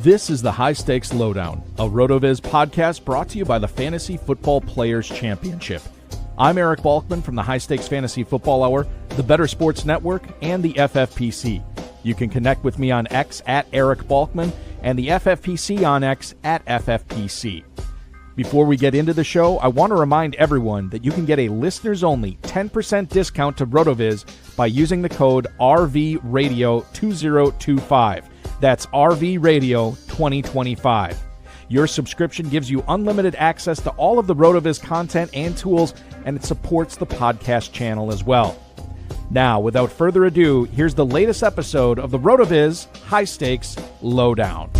This is the High-Stakes Lowdown, a RotoViz podcast brought to you by the Fantasy Football Players Championship. I'm Eric Balkman from the High-Stakes Fantasy Football Hour, the Better Sports Network, and the FFPC. You can connect with me on X at Eric Balkman and the FFPC on X at FFPC. Before we get into the show, I want to remind everyone that you can get a listeners-only 10% discount to RotoViz by using the code RVRadio2025. That's RV Radio 2025. Your subscription gives you unlimited access to all of the RotoViz content and tools, and it supports the podcast channel as well. Now, without further ado, here's the latest episode of the RotoViz High-Stakes Lowdown.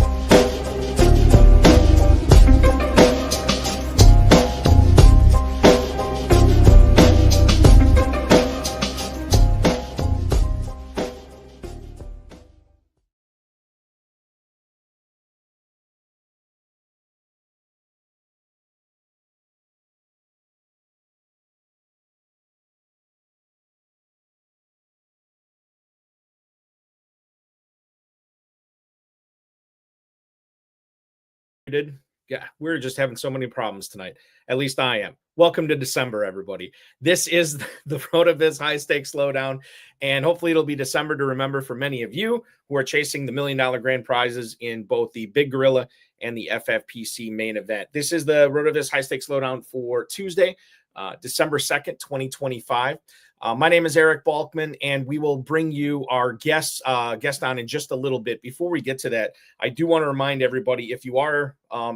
Yeah, we're just having so many problems tonight. At least I am. Welcome to December, everybody. This is the RotoViz High-Stakes Lowdown, and hopefully it'll be December to remember for many of you who are chasing the $1 million grand prizes in both the Big Gorilla and the FFPC Main Event. This is the RotoViz High-Stakes Lowdown for Tuesday, December 2nd, 2025. My name is Eric Balkman, and we will bring you our guest on in just a little bit. Before we get to that, I do want to remind everybody, if you are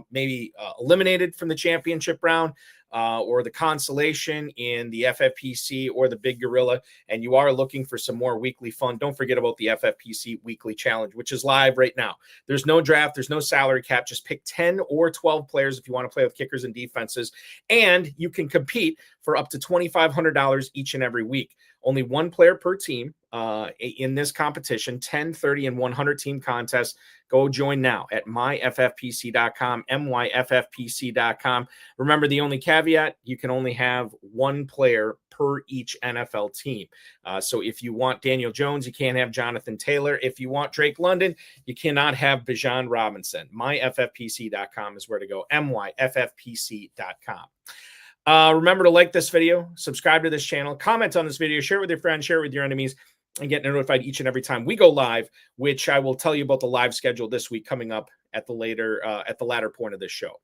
maybe eliminated from the championship round or the consolation in the FFPC or the Big Gorilla, and you are looking for some more weekly fun, don't forget about the FFPC Weekly Challenge, which is live right now. There's no draft. There's no salary cap. Just pick 10 or 12 players if you want to play with kickers and defenses, and you can compete for up to $2,500 each and every week. Only one player per team in this competition, 10, 30, and 100 team contest. Go join now at myffpc.com, myffpc.com. Remember, the only caveat, you can only have one player per each NFL team. So if you want Daniel Jones, you can't have Jonathan Taylor. If you want Drake London, you cannot have Bijan Robinson. Myffpc.com is where to go, myffpc.com. Remember to like this video, subscribe to this channel, comment on this video, share it with your friends, share it with your enemies, and get notified each and every time we go live, which I will tell you about the live schedule this week coming up at the latter point of this show.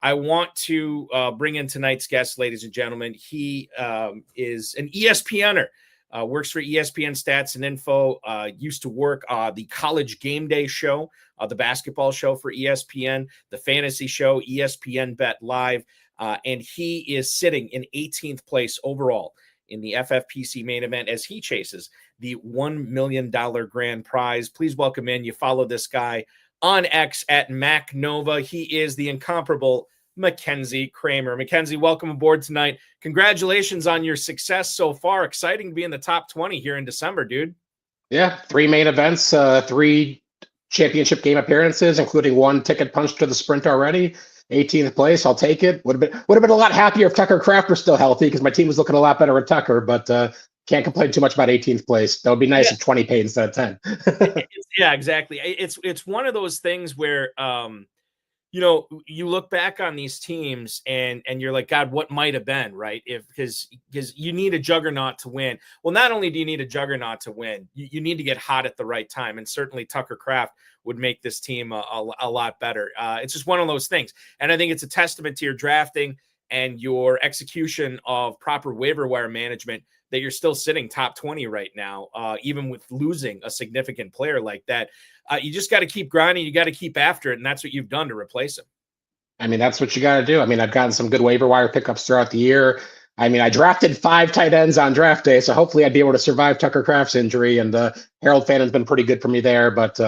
I want to bring in tonight's guest, ladies and gentlemen. He is an ESPNer, works for ESPN Stats and Info, used to work the College Game Day show, the basketball show for ESPN, the fantasy show, ESPN Bet Live, and he is sitting in 18th place overall in the FFPC Main Event as he chases the $1 million grand prize. Please welcome in. You follow this guy on X at MacNova. He is the incomparable Mackenzie Kraemer. Mackenzie, welcome aboard tonight. Congratulations on your success so far. Exciting to be in the top 20 here in December, dude. Yeah, 3 main events, 3 championship game appearances, including 1 ticket punch to the sprint already. 18th place, I'll take it. Would have been a lot happier if Tucker Kraft was still healthy, because my team was looking a lot better with Tucker, but can't complain too much about 18th place. That would be nice if 20 paid instead of 10. Yeah, exactly. It's one of those things where you look back on these teams and you're like, God, what might have been, right? Because you need a juggernaut to win. Well, not only do you need a juggernaut to win, you need to get hot at the right time. And certainly Tucker Kraft would make this team a lot better. It's just one of those things. And I think it's a testament to your drafting and your execution of proper waiver wire management that you're still sitting top 20 right now, even with losing a significant player like that. You just got to keep grinding. You got to keep after it. And that's what you've done to replace him. I mean, that's what you got to do. I mean, I've gotten some good waiver wire pickups throughout the year. I mean, I drafted 5 tight ends on draft day, so hopefully I'd be able to survive Tucker Kraft's injury. And Harold Fannon's been pretty good for me there. But,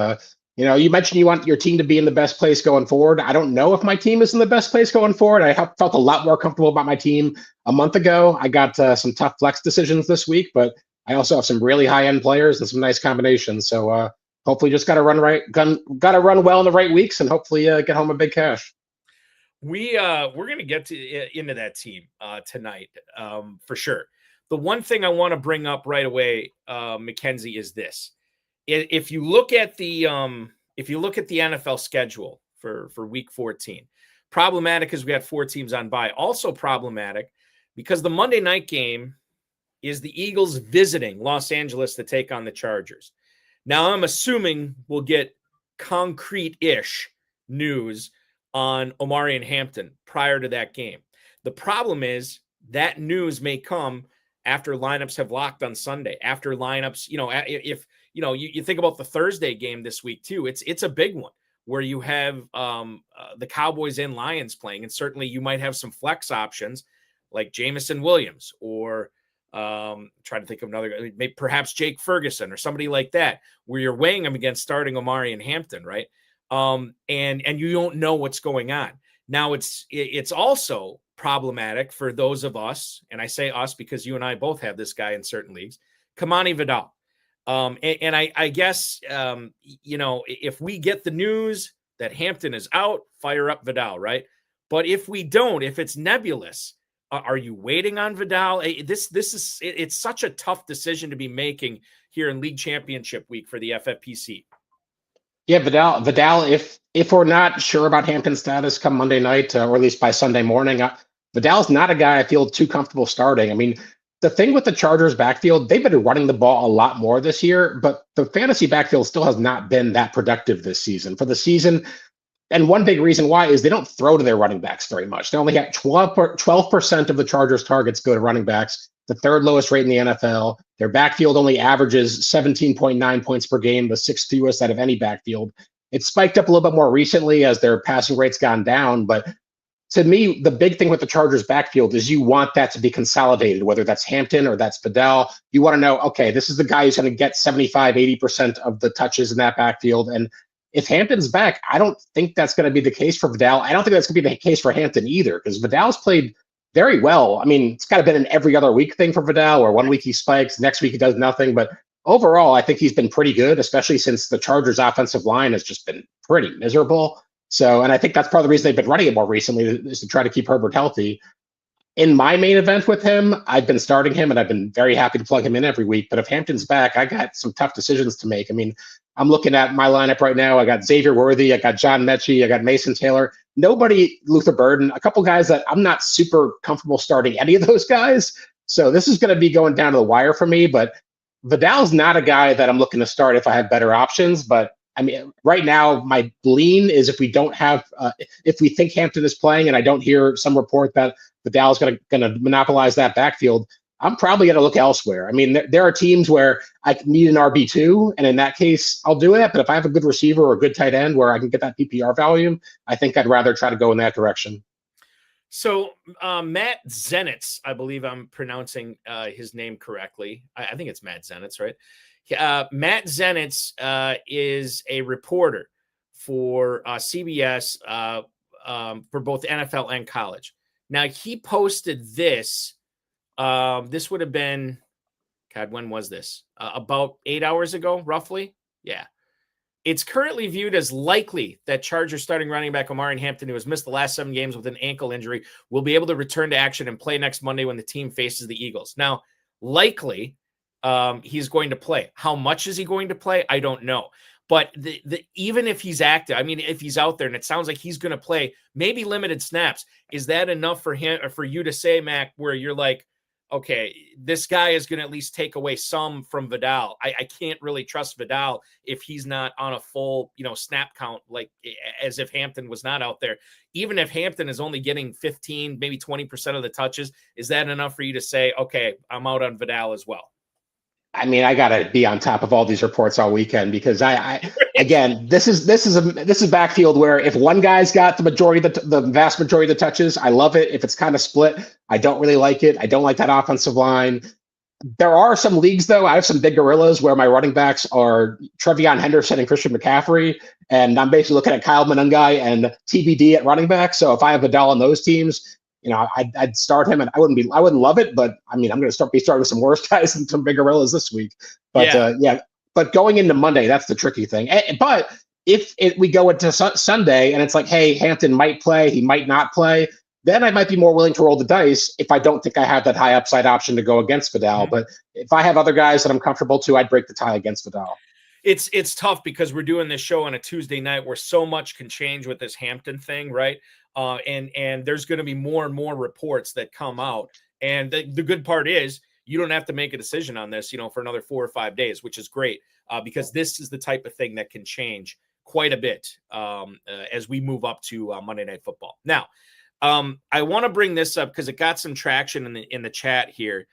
you mentioned you want your team to be in the best place going forward. I don't know if my team is in the best place going forward. I felt a lot more comfortable about my team a month ago. I got some tough flex decisions this week, but I also have some really high-end players and some nice combinations. So hopefully just got to run well in the right weeks and hopefully get home a big cash. We're going to get into that team tonight for sure. The one thing I want to bring up right away, Mackenzie, is this. If you look at the if you look at the NFL schedule for week 14, problematic because we had 4 teams on bye. Also problematic because the Monday night game is the Eagles visiting Los Angeles to take on the Chargers. Now, I'm assuming we'll get concrete-ish news on Omari and Hampton prior to that game. The problem is that news may come after lineups have locked on Sunday, after lineups, if you think about the Thursday game this week too, it's a big one where you have the Cowboys and Lions playing, and certainly you might have some flex options like Jamison Williams or trying to think of another, maybe perhaps Jake Ferguson or somebody like that, where you're weighing them against starting Omari and Hampton, right? And you don't know what's going on. Now it's also problematic for those of us, and I say us because you and I both have this guy in certain leagues, Kamani Vidal. And I guess, if we get the news that Hampton is out, fire up Vidal, right? But if we don't, if it's nebulous, are you waiting on Vidal? It's such a tough decision to be making here in League Championship week for the FFPC. Yeah, Vidal. If we're not sure about Hampton's status come Monday night, or at least by Sunday morning, Vidal's not a guy I feel too comfortable starting. I mean, the thing with the Chargers backfield, they've been running the ball a lot more this year, but the fantasy backfield still has not been that productive this season. For the season, and one big reason why is they don't throw to their running backs very much. They only have 12% of the Chargers targets go to running backs, the third lowest rate in the NFL. Their backfield only averages 17.9 points per game, the 6th fewest out of any backfield. It's spiked up a little bit more recently as their passing rate's gone down, but to me, the big thing with the Chargers backfield is you want that to be consolidated, whether that's Hampton or that's Vidal. You want to know, okay, this is the guy who's going to get 75, 80% of the touches in that backfield. And if Hampton's back, I don't think that's going to be the case for Vidal. I don't think that's going to be the case for Hampton either, because Vidal's played very well. I mean, it's kind of been an every other week thing for Vidal, where one week he spikes, next week he does nothing. But overall, I think he's been pretty good, especially since the Chargers offensive line has just been pretty miserable. So, and I think that's part of the reason they've been running it more recently is to try to keep Herbert healthy. In my main event with him, I've been starting him and I've been very happy to plug him in every week. But if Hampton's back, I got some tough decisions to make. I mean, I'm looking at my lineup right now. I got Xavier Worthy, I got John Mechie, I got Mason Taylor. Nobody, Luther Burden, a couple guys that I'm not super comfortable starting any of those guys. So this is going to be going down to the wire for me. But Vidal's not a guy that I'm looking to start if I have better options. But I mean, right now, my lean is if we don't have, if we think Hampton is playing and I don't hear some report that Vidal's going to monopolize that backfield, I'm probably going to look elsewhere. I mean, there are teams where I need an RB2, and in that case, I'll do it. But if I have a good receiver or a good tight end where I can get that PPR volume, I think I'd rather try to go in that direction. So Matt Zenitz, I believe I'm pronouncing his name correctly. I think it's Matt Zenitz, right? Matt Zenitz is a reporter for CBS for both NFL and college. Now, he posted this. This would have been, God, when was this? About 8 hours ago, roughly. Yeah. It's currently viewed as likely that Chargers starting running back Omari Hampton, who has missed the last 7 games with an ankle injury, will be able to return to action and play next Monday when the team faces the Eagles. Now, likely, he's going to play. How much is he going to play? I don't know. But even if he's active, I mean, if he's out there and it sounds like he's going to play maybe limited snaps, is that enough for him or for you to say, Mac, where you're like, okay, this guy is going to at least take away some from Vidal. I can't really trust Vidal if he's not on a full, snap count, like as if Hampton was not out there. Even if Hampton is only getting 15, maybe 20% of the touches, is that enough for you to say, okay, I'm out on Vidal as well? I mean, I got to be on top of all these reports all weekend because again, this is backfield where if one guy's got the vast majority of the touches, I love it. If it's kind of split, I don't really like it. I don't like that offensive line. There are some leagues though. I have some big gorillas where my running backs are Trevion Henderson and Christian McCaffrey, and I'm basically looking at Kyle Monungai and TBD at running back. So if I have Vidal on those teams, I'd start him, and I wouldn't love it, but I mean, I'm going to be starting with some worse guys than some big gorillas this week. But but going into Monday, that's the tricky thing. But if we go into Sunday and it's like, hey, Hampton might play, he might not play, then I might be more willing to roll the dice if I don't think I have that high upside option to go against Vidal. Mm-hmm. But if I have other guys that I'm comfortable to, I'd break the tie against Vidal. It's tough because we're doing this show on a Tuesday night where so much can change with this Hampton thing, right? And there's going to be more and more reports that come out. And the good part is you don't have to make a decision on this, for another 4 or 5 days, which is great because this is the type of thing that can change quite a bit as we move up to Monday Night Football. Now, I want to bring this up because it got some traction in the chat here.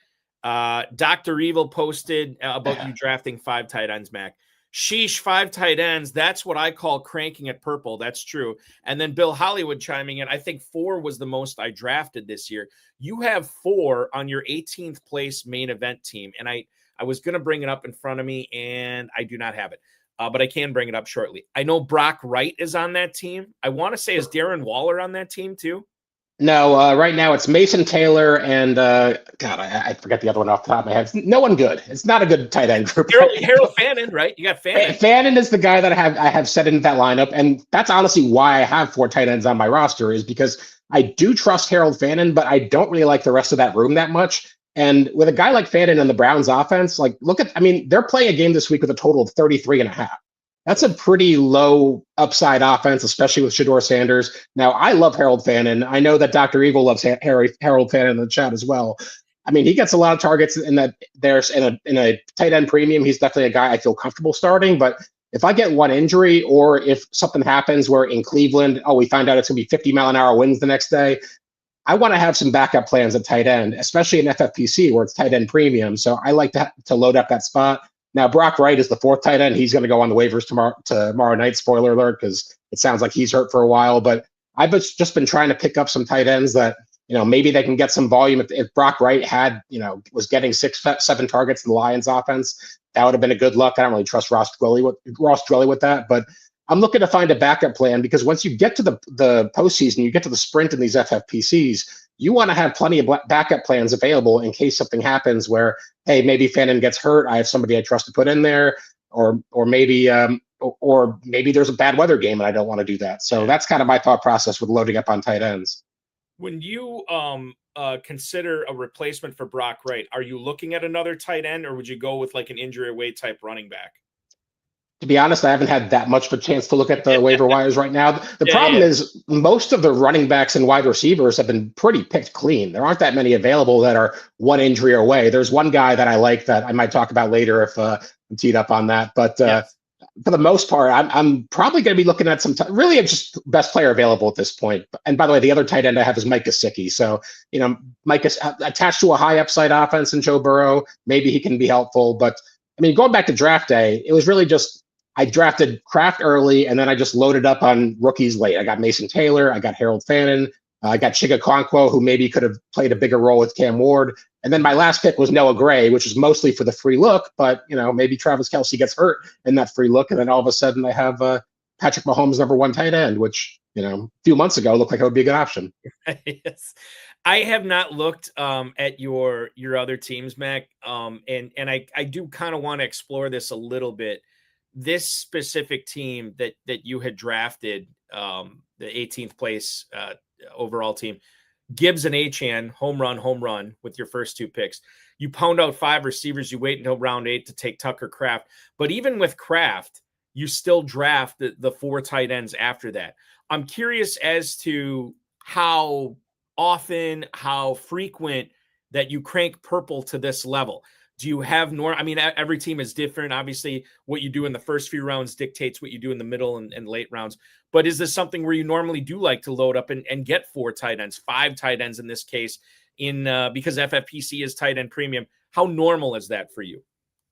Dr. Evil posted about you drafting 5 tight ends, Mac. Sheesh, 5 tight ends. That's what I call cranking it purple. That's true. And then Bill Hollywood chiming in. I think 4 was the most I drafted this year. You have 4 on your 18th place main event team. And I was going to bring it up in front of me, and I do not have it. But I can bring it up shortly. I know Brock Wright is on that team. I want to say, is Darren Waller on that team too? No, right now it's Mason Taylor and God, I forget the other one off the top of my head. No one good. It's not a good tight end group. Harold Fannin, right? You got Fannin. Fannin is the guy that I have set into that lineup, and that's honestly why I have 4 tight ends on my roster, is because I do trust Harold Fannin, but I don't really like the rest of that room that much. And with a guy like Fannin and the Browns offense, they're playing a game this week with a total of 33.5. That's a pretty low upside offense, especially with Shedeur Sanders. Now, I love Harold Fannin. I know that Dr. Evil loves Harold Fannin in the chat as well. I mean, he gets a lot of targets in a tight end premium. He's definitely a guy I feel comfortable starting. But if I get one injury, or if something happens where in Cleveland, we find out it's going to be 50-mile-an-hour winds the next day, I want to have some backup plans at tight end, especially in FFPC where it's tight end premium. So I like to load up that spot. Now, Brock Wright is the 4th tight end. He's going to go on the waivers tomorrow night, spoiler alert, because it sounds like he's hurt for a while. But I've just been trying to pick up some tight ends that, maybe they can get some volume. If Brock Wright was getting 6-7 targets in the Lions offense, that would have been a good luck. I don't really trust Ross Dwelly with that. But I'm looking to find a backup plan, because once you get to the postseason, you get to the sprint in these FFPCs, you want to have plenty of backup plans available in case something happens where, hey, maybe Fannin gets hurt. I have somebody I trust to put in there, or maybe there's a bad weather game and I don't want to do that. So that's kind of my thought process with loading up on tight ends. When you consider a replacement for Brock Wright, are you looking at another tight end, or would you go with like an injury away type running back? To be honest, I haven't had that much of a chance to look at the waiver wires right now. The problem is most of the running backs and wide receivers have been pretty picked clean. There aren't that many available that are one injury away. There's one guy that I like that I might talk about later if I'm teed up on that. But for the most part, I'm probably going to be looking at really just best player available at this point. And by the way, the other tight end I have is Mike Gesicki. So, Mike is attached to a high upside offense in Joe Burrow. Maybe he can be helpful. But, going back to draft day, it was really just I drafted Kraft early, and then I just loaded up on rookies late. I got Mason Taylor. I got Harold Fannin. I got Chiga Okonkwo, who maybe could have played a bigger role with Cam Ward. And then my last pick was Noah Gray, which is mostly for the free look. But, maybe Travis Kelce gets hurt in that free look. And then all of a sudden I have Patrick Mahomes, number 1 tight end, which, a few months ago looked like it would be a good option. Yes. I have not looked at your other teams, Mac. And I do kind of want to explore this a little bit. This specific team that you had drafted, the 18th place overall team, Gibbs and Achane, home run with your first 2 picks. You pound out 5 receivers. You wait until round 8 to take Tucker Kraft. But even with Kraft, you still draft the 4 tight ends after that. I'm curious as to how often, how frequent that you crank purple to this level. Do you have every team is different. Obviously, what you do in the first few rounds dictates what you do in the middle and late rounds. But is this something where you normally do like to load up and get 4 tight ends, 5 tight ends in this case, because FFPC is tight end premium? How normal is that for you?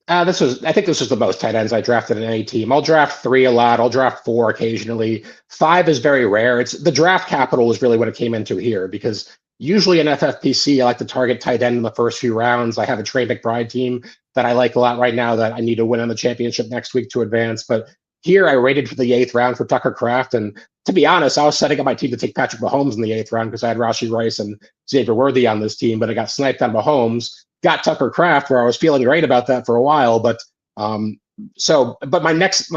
I think this was the most tight ends I drafted in any team. I'll draft 3 a lot. I'll draft 4 occasionally. 5 is very rare. It's the draft capital is really what it came into here, because usually in FFPC, I like to target tight end in the first few rounds. I have a Trey McBride team that I like a lot right now that I need to win on the championship next week to advance. But here I rated for the 8th round for Tucker Kraft. And to be honest, I was setting up my team to take Patrick Mahomes in the 8th round because I had Rashee Rice and Xavier Worthy on this team, but I got sniped on Mahomes, got Tucker Kraft, where I was feeling great about that for a while. But my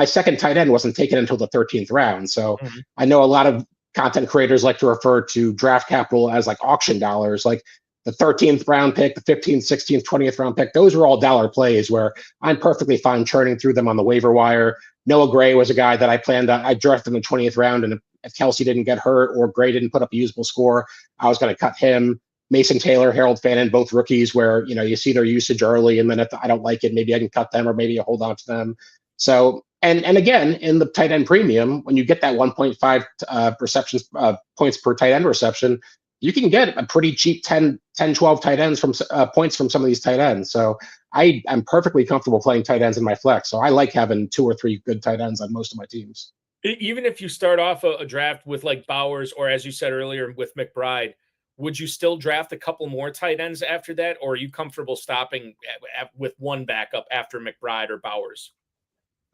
second tight end wasn't taken until the 13th round. So I know a lot of content creators like to refer to draft capital as like auction dollars. Like the 13th round pick, the 15th, 16th, 20th round pick, those were all dollar plays where I'm perfectly fine churning through them on the waiver wire. Noah Gray was a guy that I planned on. I drafted in the 20th round, and if Kelsey didn't get hurt or Gray didn't put up a usable score, I was going to cut him. Mason Taylor, Harold Fannin, both rookies where, you see their usage early, and then if I don't like it, maybe I can cut them or maybe I hold on to them. So, and again, in the tight end premium, when you get that 1.5 receptions points per tight end reception, you can get a pretty cheap 10, 12 tight ends from points from some of these tight ends. So I'm perfectly comfortable playing tight ends in my flex. So I like having 2 or 3 good tight ends on most of my teams. Even if you start off a draft with like Bowers, or as you said earlier with McBride, would you still draft a couple more tight ends after that? Or are you comfortable stopping with one backup after McBride or Bowers?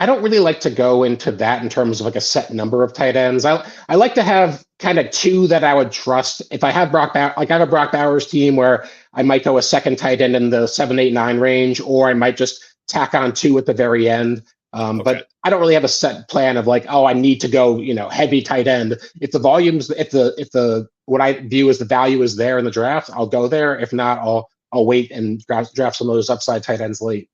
I don't really like to go into that in terms of like a set number of tight ends. I like to have kind of 2 that I would trust. If I have I have a Brock Bowers team where I might go a second tight end in the 7, 8, 9 range, or I might just tack on 2 at the very end. Okay. But I don't really have a set plan of like, oh, I need to go, heavy tight end. If the volumes, if the what I view as the value is there in the draft, I'll go there. If not, I'll wait and draft some of those upside tight ends late.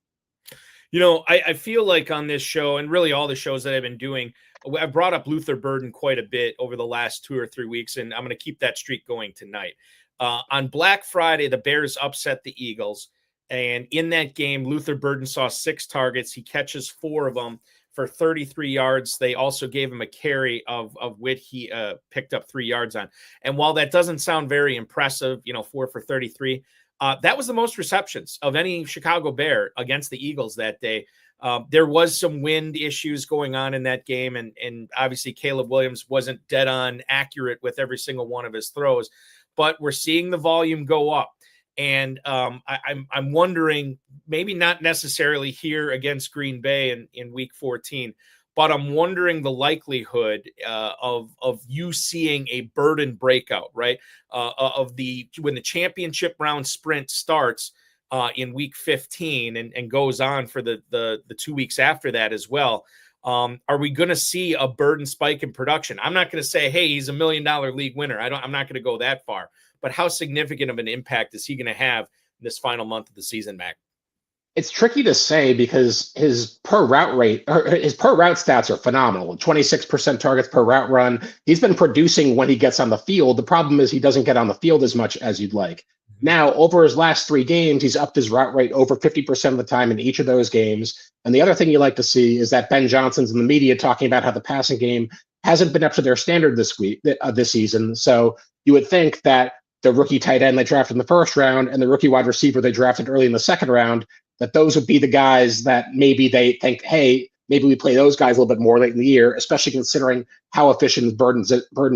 I feel like on this show, and really all the shows that I've been doing, I brought up Luther Burden quite a bit over the last 2 or 3 weeks, and I'm going to keep that streak going tonight. On Black Friday, the Bears upset the Eagles, and in that game, Luther Burden saw 6 targets. He catches 4 of them for 33 yards. They also gave him a carry of which he picked up 3 yards on. And while that doesn't sound very impressive, 4 for 33, that was the most receptions of any Chicago Bear against the Eagles that day. There was some wind issues going on in that game, and obviously Caleb Williams wasn't dead on accurate with every single one of his throws, but we're seeing the volume go up. And I'm wondering, maybe not necessarily here against Green Bay in week 14, but I'm wondering the likelihood of you seeing a Burden breakout, right? When the championship round sprint starts in week 15 and goes on for the 2 weeks after that as well. Are we going to see a Burden spike in production? I'm not going to say, hey, he's $1 million league winner. I'm not going to go that far. But how significant of an impact is he going to have in this final month of the season, Mac? It's tricky to say because his per route stats are phenomenal. 26% targets per route run. He's been producing when he gets on the field. The problem is he doesn't get on the field as much as you'd like. Now, over his last 3 games, he's upped his route rate over 50% of the time in each of those games. And the other thing you like to see is that Ben Johnson's in the media talking about how the passing game hasn't been up to their standard this season. So you would think that the rookie tight end they drafted in the first round and the rookie wide receiver they drafted early in the second round, that those would be the guys that maybe they think, hey, maybe we play those guys a little bit more late in the year, especially considering how efficient Burden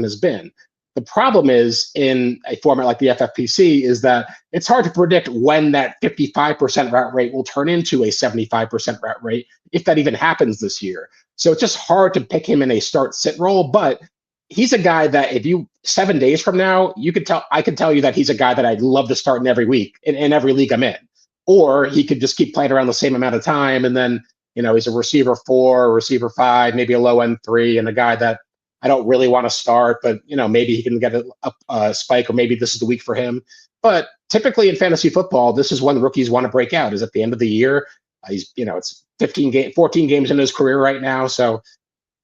has been. The problem is in a format like the FFPC is that it's hard to predict when that 55% route rate will turn into a 75% route rate, if that even happens this year. So it's just hard to pick him in a start-sit role, but he's a guy that if you 7 days from now, I could tell you that he's a guy that I'd love to start in every week in every league I'm in. Or he could just keep playing around the same amount of time, and then he's a receiver 4, receiver 5, maybe a low end 3, and a guy that I don't really want to start, but maybe he can get a spike, or maybe this is the week for him. But typically in fantasy football, this is when rookies want to break out. Is at the end of the year. It's 14 games in his career right now, so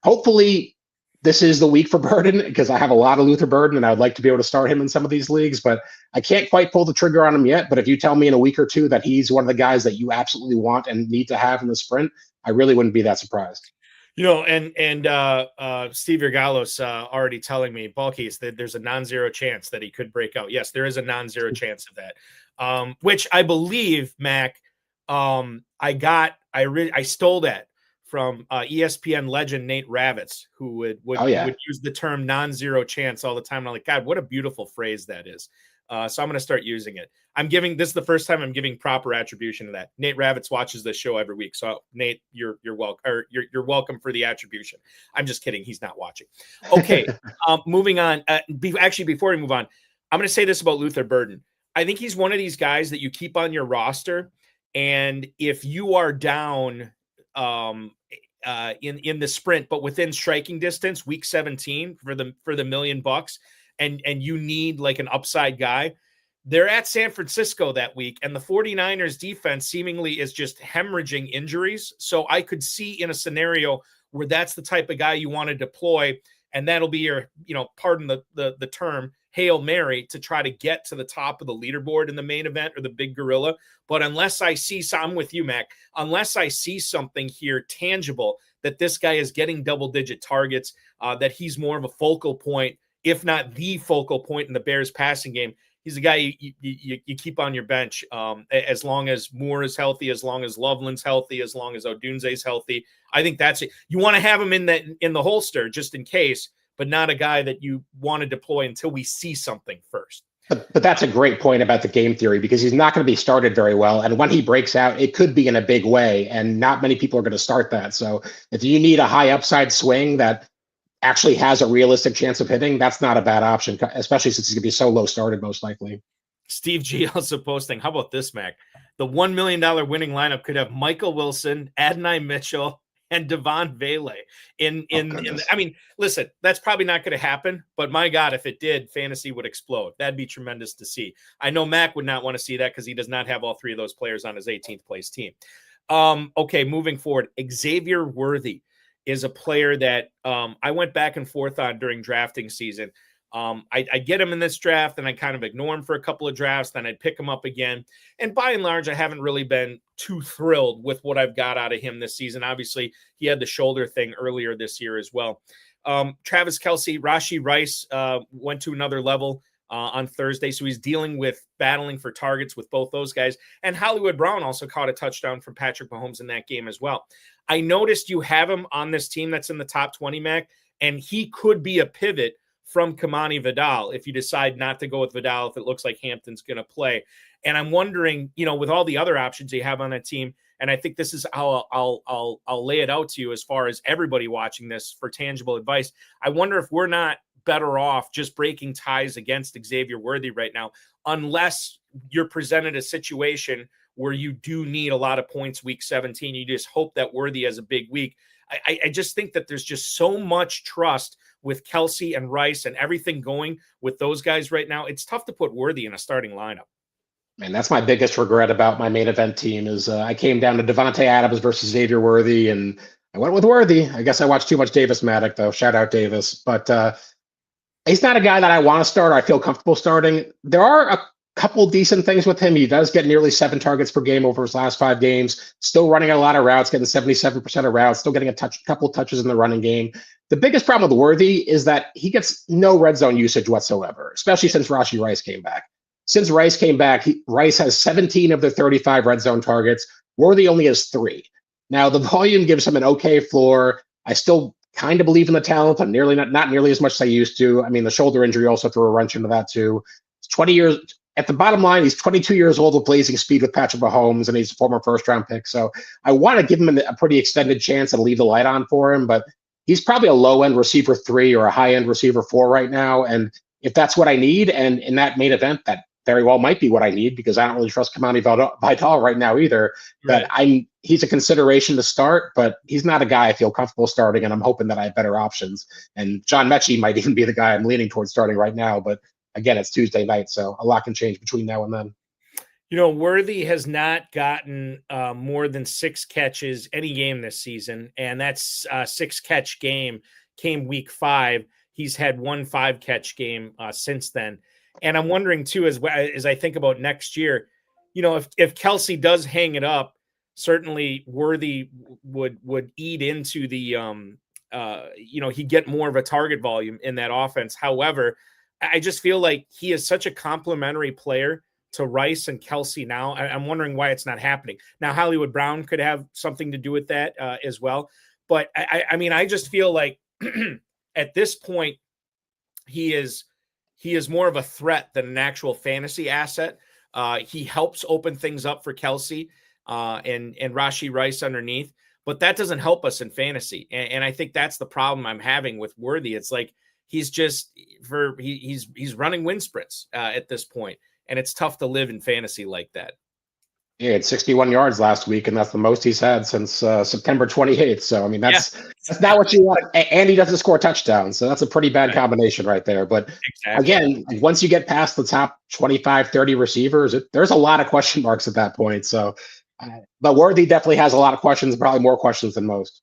hopefully this is the week for Burden, because I have a lot of Luther Burden and I would like to be able to start him in some of these leagues, but I can't quite pull the trigger on him yet. But if you tell me in a week or 2 that he's one of the guys that you absolutely want and need to have in the sprint, I really wouldn't be that surprised. And Steve Yergalos already telling me, Balkis, that there's a non-zero chance that he could break out. Yes, there is a non-zero chance of that, which I believe, Mac, I stole that from ESPN legend Nate Ravitz, who would use the term non-zero chance all the time. And I'm like, God, what a beautiful phrase that is. So I'm going to start using it. This is the first time I'm giving proper attribution to that. Nate Ravitz watches this show every week. So Nate, you're welcome, or you're welcome for the attribution. I'm just kidding. He's not watching. Okay. Moving on. Before we move on, I'm going to say this about Luther Burden. I think he's one of these guys that you keep on your roster. And if you are down, in the sprint, but within striking distance, week 17 for the $1 million, and you need like an upside guy, They're at San Francisco that week, and the 49ers defense seemingly is just hemorrhaging injuries. So I could see in a scenario where that's the type of guy you want to deploy, and that'll be your, pardon the term, Hail Mary to try to get to the top of the leaderboard in the main event or the Big Gorilla. But unless I see, I'm with you, Mac, unless I see something here tangible that this guy is getting double-digit targets, that he's more of a focal point, if not the focal point in the Bears passing game, he's a guy you keep on your bench as long as Moore is healthy, as long as Loveland's healthy, as long as Odunze's healthy. I think that's it. You want to have him in the holster just in case, but not a guy that you want to deploy until we see something first. But that's a great point about the game theory, because he's not going to be started very well. And when he breaks out, it could be in a big way, and not many people are going to start that. So if you need a high upside swing that actually has a realistic chance of hitting, that's not a bad option, especially since he's going to be so low started most likely. Steve G also posting, how about this, Mac? The $1 million winning lineup could have Michael Wilson, Adonai Mitchell, and Devon Vele I mean, listen, that's probably not going to happen, but my God, if it did, fantasy would explode. That'd be tremendous to see. I know Mac would not want to see that because he does not have all three of those players on his 18th place team. Okay, moving forward, Xavier Worthy is a player that I went back and forth on during drafting season. I get him in this draft, and I kind of ignore him for a couple of drafts. Then I'd pick him up again. And by and large, I haven't really been too thrilled with what I've got out of him this season. Obviously, he had the shoulder thing earlier this year as well. Travis Kelce, Rashee Rice went to another level on Thursday. So he's dealing with battling for targets with both those guys. And Hollywood Brown also caught a touchdown from Patrick Mahomes in that game as well. I noticed you have him on this team that's in the top 20, Mac, and he could be a pivot from Kamani Vidal if you decide not to go with Vidal if it looks like Hampton's going to play. And I'm wondering, with all the other options you have on that team, and I think this is how I'll lay it out to you as far as everybody watching this for tangible advice. I wonder if we're not better off just breaking ties against Xavier Worthy right now, unless you're presented a situation where you do need a lot of points week 17. You just hope that Worthy has a big week. I just think that there's just so much trust with Kelce and Rice and everything going with those guys right now. It's tough to put Worthy in a starting lineup. Man, that's my biggest regret about my main event team is I came down to Devontae Adams versus Xavier Worthy, and I went with Worthy. I guess I watched too much Davis Maddock, though. Shout out Davis. But he's not a guy that I want to start or I feel comfortable starting. There are a couple decent things with him. He does get nearly 7 targets per game over his last 5 games, still running a lot of routes, getting 77% of routes, still getting a couple touches in the running game. The biggest problem with Worthy is that he gets no red zone usage whatsoever, especially since Rashee Rice came back. Since Rice came back, Rice has 17 of the 35 red zone targets. Worthy only has 3. Now, the volume gives him an okay floor. I still kind of believe in the talent, but not nearly as much as I used to. I mean, the shoulder injury also threw a wrench into that too. It's 20 years. At the bottom line, he's 22 years old with blazing speed with Patrick Mahomes, and he's a former first-round pick. So I want to give him a pretty extended chance and leave the light on for him, but he's probably a low-end receiver 3 or a high-end receiver 4 right now. And if that's what I need, and in that main event, that very well might be what I need, because I don't really trust Kamani Vidal right now either. Right. But he's a consideration to start, but he's not a guy I feel comfortable starting, and I'm hoping that I have better options. And John Mechie might even be the guy I'm leaning towards starting right now, but again, it's Tuesday night, so a lot can change between now and then. Worthy has not gotten more than 6 catches any game this season, and that's 6-catch game came week 5. He's had 1 5-catch game since then. And I'm wondering, too, as I think about next year, if Kelce does hang it up, certainly Worthy would eat into the, he'd get more of a target volume in that offense. However, I just feel like he is such a complimentary player to Rice and Kelce now. I'm wondering why it's not happening. Now, Hollywood Brown could have something to do with that as well. But, I just feel like at this point, he is more of a threat than an actual fantasy asset. He helps open things up for Kelce and Rashee Rice underneath. But that doesn't help us in fantasy. And I think that's the problem I'm having with Worthy. It's like, he's running wind sprints at this point, and it's tough to live in fantasy like that. He had 61 yards last week, and that's the most he's had since September 28th. So, I mean, that's not what you want. And he doesn't score touchdowns. So that's a pretty bad combination right there. But again, once you get past the top 25, 30 receivers, there's a lot of question marks at that point. So, but Worthy definitely has a lot of questions, probably more questions than most.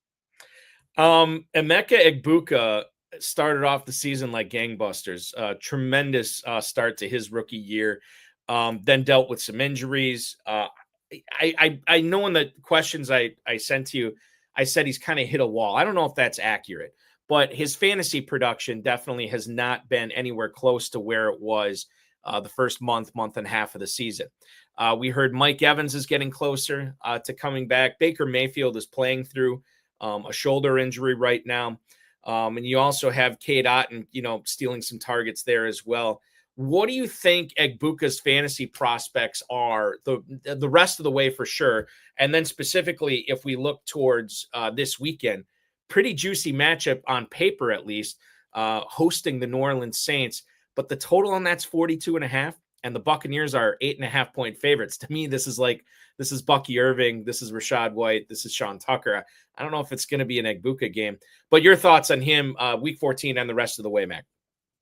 Emeka Egbuka started off the season like gangbusters. Tremendous start to his rookie year. Then dealt with some injuries. I know in the questions I sent to you, I said he's kind of hit a wall. I don't know if that's accurate, but his fantasy production definitely has not been anywhere close to where it was the first month and a half of the season. We heard Mike Evans is getting closer to coming back. Baker Mayfield is playing through a shoulder injury right now. And you also have Cade Otton, stealing some targets there as well. What do you think Egbuka's fantasy prospects are the rest of the way for sure? And then specifically, if we look towards this weekend, pretty juicy matchup on paper, at least, hosting the New Orleans Saints. But the total on that's 42.5, and the Buccaneers are 8.5-point favorites. To me, this is Bucky Irving. This is Rachaad White. This is Sean Tucker. I don't know if it's going to be an Egbuka game, but your thoughts on him week 14 and the rest of the way, Mac?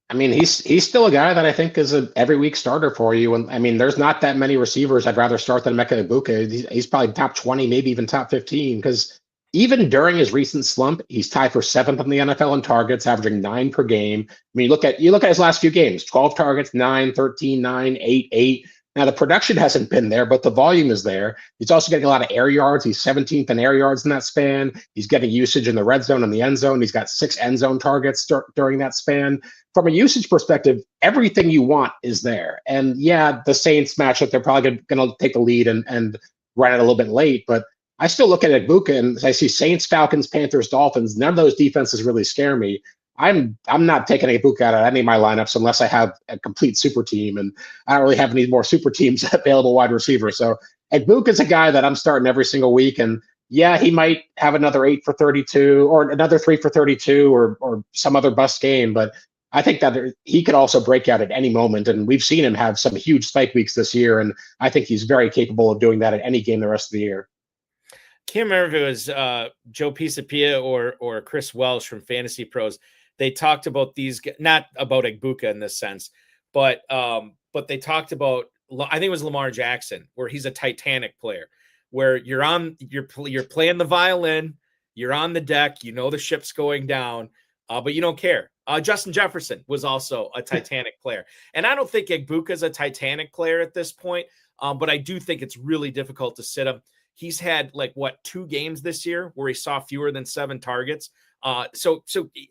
I mean, he's still a guy that I think is an every week starter for you. And I mean, there's not that many receivers I'd rather start than Emeka Egbuka. He's probably top 20, maybe even top 15, because even during his recent slump, he's tied for 7th in the NFL in targets, averaging 9 per game. I mean, you look at his last few games, 12 targets, 9, 13, 9, 8, 8. Now, the production hasn't been there, but the volume is there. He's also getting a lot of air yards. He's 17th in air yards in that span. He's getting usage in the red zone and the end zone. He's got 6 end zone targets during that span. From a usage perspective, everything you want is there. And yeah, the Saints matchup, they're probably going to take the lead and run it a little bit late. But I still look at Egbuka and I see Saints, Falcons, Panthers, Dolphins. None of those defenses really scare me. I'm not taking Egbuka out of any of my lineups unless I have a complete super team, and I don't really have any more super teams available wide receiver. So Egbuka is a guy that I'm starting every single week, and yeah, he might have another 8 for 32 or another 3 for 32 or some other bust game, but I think that he could also break out at any moment, and we've seen him have some huge spike weeks this year, and I think he's very capable of doing that at any game the rest of the year. Can't remember if it was Joe Pisapia or Chris Welsh from Fantasy Pros. They talked about these, not about Egbuka in this sense, but they talked about, I think it was Lamar Jackson, where he's a Titanic player, where you're playing the violin, you're on the deck, the ship's going down, but you don't care. Justin Jefferson was also a Titanic player. And I don't think Egbuka is a Titanic player at this point, but I do think it's really difficult to sit him. He's had 2 games this year where he saw fewer than 7 targets. So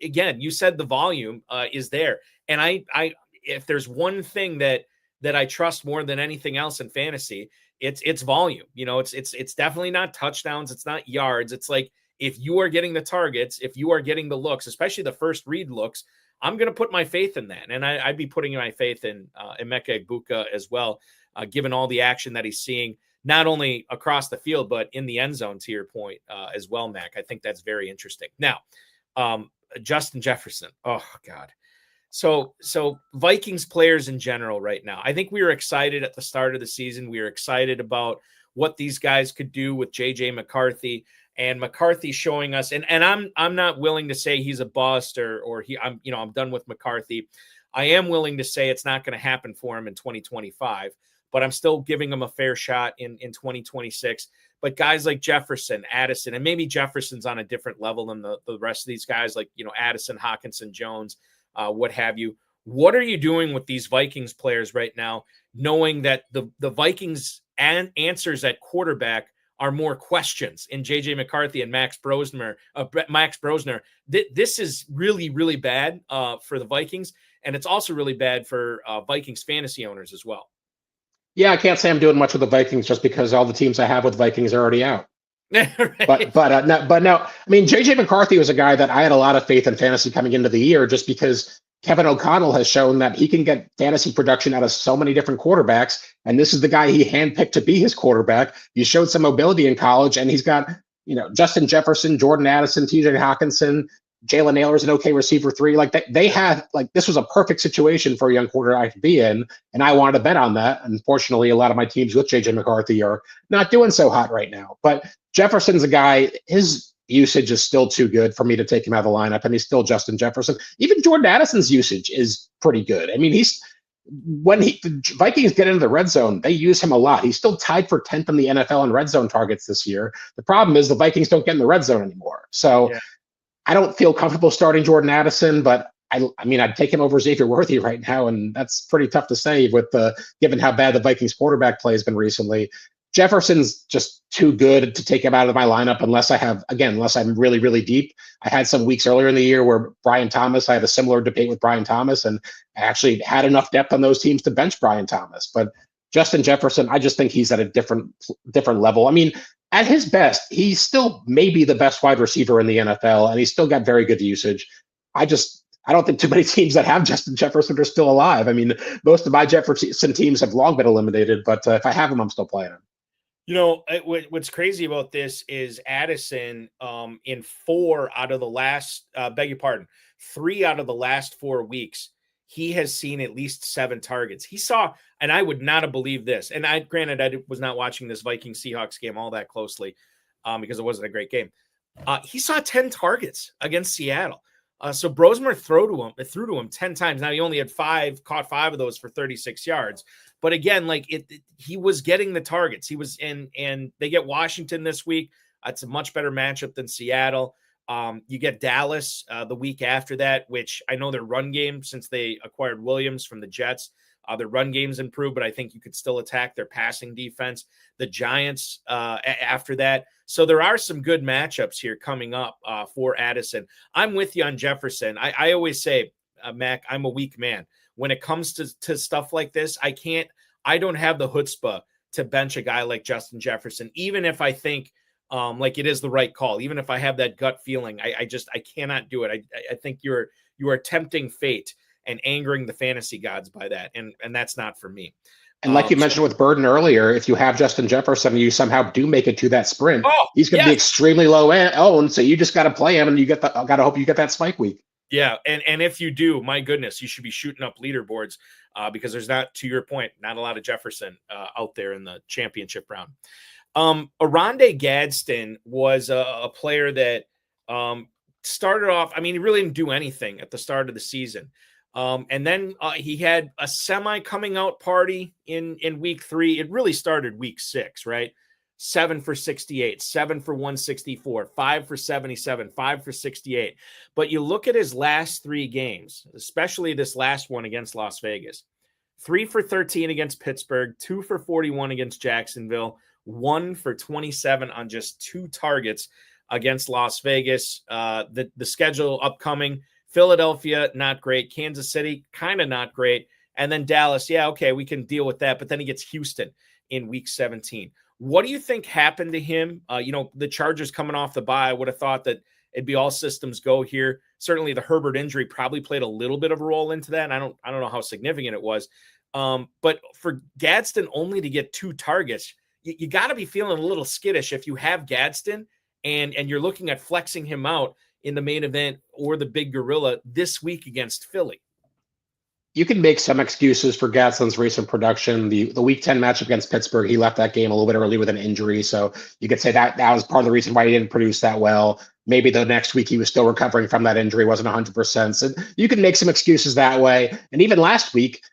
again, you said the volume is there. And I if there's one thing that I trust more than anything else in fantasy, it's volume. It's definitely not touchdowns. It's not yards. It's like, if you are getting the targets, if you are getting the looks, especially the first read looks, I'm going to put my faith in that. And I'd be putting my faith in Emeka Egbuka as well, given all the action that he's seeing, not only across the field, but in the end zone, to your point as well, Mac. I think that's very interesting. Now, Justin Jefferson. Oh, God. So Vikings players in general right now, I think we were excited at the start of the season. We were excited about what these guys could do with J.J. McCarthy. And McCarthy showing us, and I'm not willing to say he's a bust or I'm done with McCarthy. I am willing to say it's not going to happen for him in 2025, but I'm still giving him a fair shot in 2026. But guys like Jefferson, Addison, and maybe Jefferson's on a different level than the rest of these guys, like Addison, Hawkinson, Jones, what have you. What are you doing with these Vikings players right now, knowing that the Vikings answers at quarterback are more questions in J.J. McCarthy and Max Brosner. This is really, really bad for the Vikings, and it's also really bad for Vikings fantasy owners as well. Yeah, I can't say I'm doing much with the Vikings just because all the teams I have with Vikings are already out. Right. But no. I mean, J.J. McCarthy was a guy that I had a lot of faith in fantasy coming into the year, just because Kevin O'Connell has shown that he can get fantasy production out of so many different quarterbacks. And this is the guy he handpicked to be his quarterback. He showed some mobility in college, and he's got, Justin Jefferson, Jordan Addison, TJ Hawkinson, Jalen Naylor's an okay receiver 3. Like they have, like, this was a perfect situation for a young quarterback to be in, and I wanted to bet on that. Unfortunately, a lot of my teams with JJ McCarthy are not doing so hot right now. But Jefferson's a guy, his usage is still too good for me to take him out of the lineup, and he's still Justin Jefferson. Even Jordan Addison's usage is pretty good. I mean, when the Vikings get into the red zone, they use him a lot. He's still tied for 10th in the NFL in red zone targets this year. The problem is the Vikings don't get in the red zone anymore. So I don't feel comfortable starting Jordan Addison, but I mean, I'd take him over Xavier Worthy right now, and that's pretty tough to say with given how bad the Vikings quarterback play has been recently. Jefferson's just too good to take him out of my lineup unless I'm really, really deep. I had some weeks earlier in the year where I had a similar debate with Brian Thomas, and I actually had enough depth on those teams to bench Brian Thomas. But Justin Jefferson, I just think he's at a different level. I mean, at his best, he's still maybe the best wide receiver in the NFL, and he's still got very good usage. I don't think too many teams that have Justin Jefferson are still alive. I mean, most of my Jefferson teams have long been eliminated, but if I have him, I'm still playing him. You know, what's crazy about this is Addison in 3 out of the last 4 weeks, he has seen at least 7 targets. He saw, and I would not have believed this. And I was not watching this Vikings-Seahawks game all that closely because it wasn't a great game. He saw 10 targets against Seattle. So Brosmer threw to him 10 times. Now he only had caught 5 of those for 36 yards. But again, like he was getting the targets. He was and they get Washington this week. It's a much better matchup than Seattle. You get Dallas the week after that, which I know their run game, since they acquired Williams from the Jets, their run game's improved, but I think you could still attack their passing defense. The Giants after that. So there are some good matchups here coming up for Addison. I'm with you on Jefferson. I always say, Mac, I'm a weak man. When it comes to stuff like this, I don't have the chutzpah to bench a guy like Justin Jefferson, even if I think like it is the right call, even if I have that gut feeling. I cannot do it. I think you are tempting fate and angering the fantasy gods by that, and that's not for me. And like you mentioned with Burden earlier, if you have Justin Jefferson and you somehow do make it to that sprint, he's going to be extremely low owned. So you just got to play him, and you got to hope you get that spike week. Yeah, and if you do, my goodness, you should be shooting up leaderboards because there's not, to your point, not a lot of Jefferson out there in the championship round. Oronde Gadsden was a player that started off, I mean, he really didn't do anything at the start of the season. And then he had a semi coming out party in week 3. It really started week 6, right? 7 for 68, 7 for 164, 5 for 77, 5 for 68. But you look at his last 3 games, especially this last one against Las Vegas. 3 for 13 against Pittsburgh, 2 for 41 against Jacksonville, 1 for 27 on just 2 targets against Las Vegas. The schedule upcoming: Philadelphia, not great. Kansas City, kind of not great. And then Dallas, yeah, okay, we can deal with that. But then he gets Houston in week 17. What do you think happened to him? The Chargers coming off the bye, I would have thought that it'd be all systems go here. Certainly the Herbert injury probably played a little bit of a role into that. And I don't know how significant it was. But for Gadsden only to get 2 targets, you got to be feeling a little skittish if you have Gadsden and you're looking at flexing him out in the main event or the Big Gorilla this week against Philly. You can make some excuses for Gadsden's recent production. The week 10 matchup against Pittsburgh, he left that game a little bit early with an injury. So you could say that was part of the reason why he didn't produce that well. Maybe the next week he was still recovering from that injury, wasn't 100%. So you can make some excuses that way. And even last week,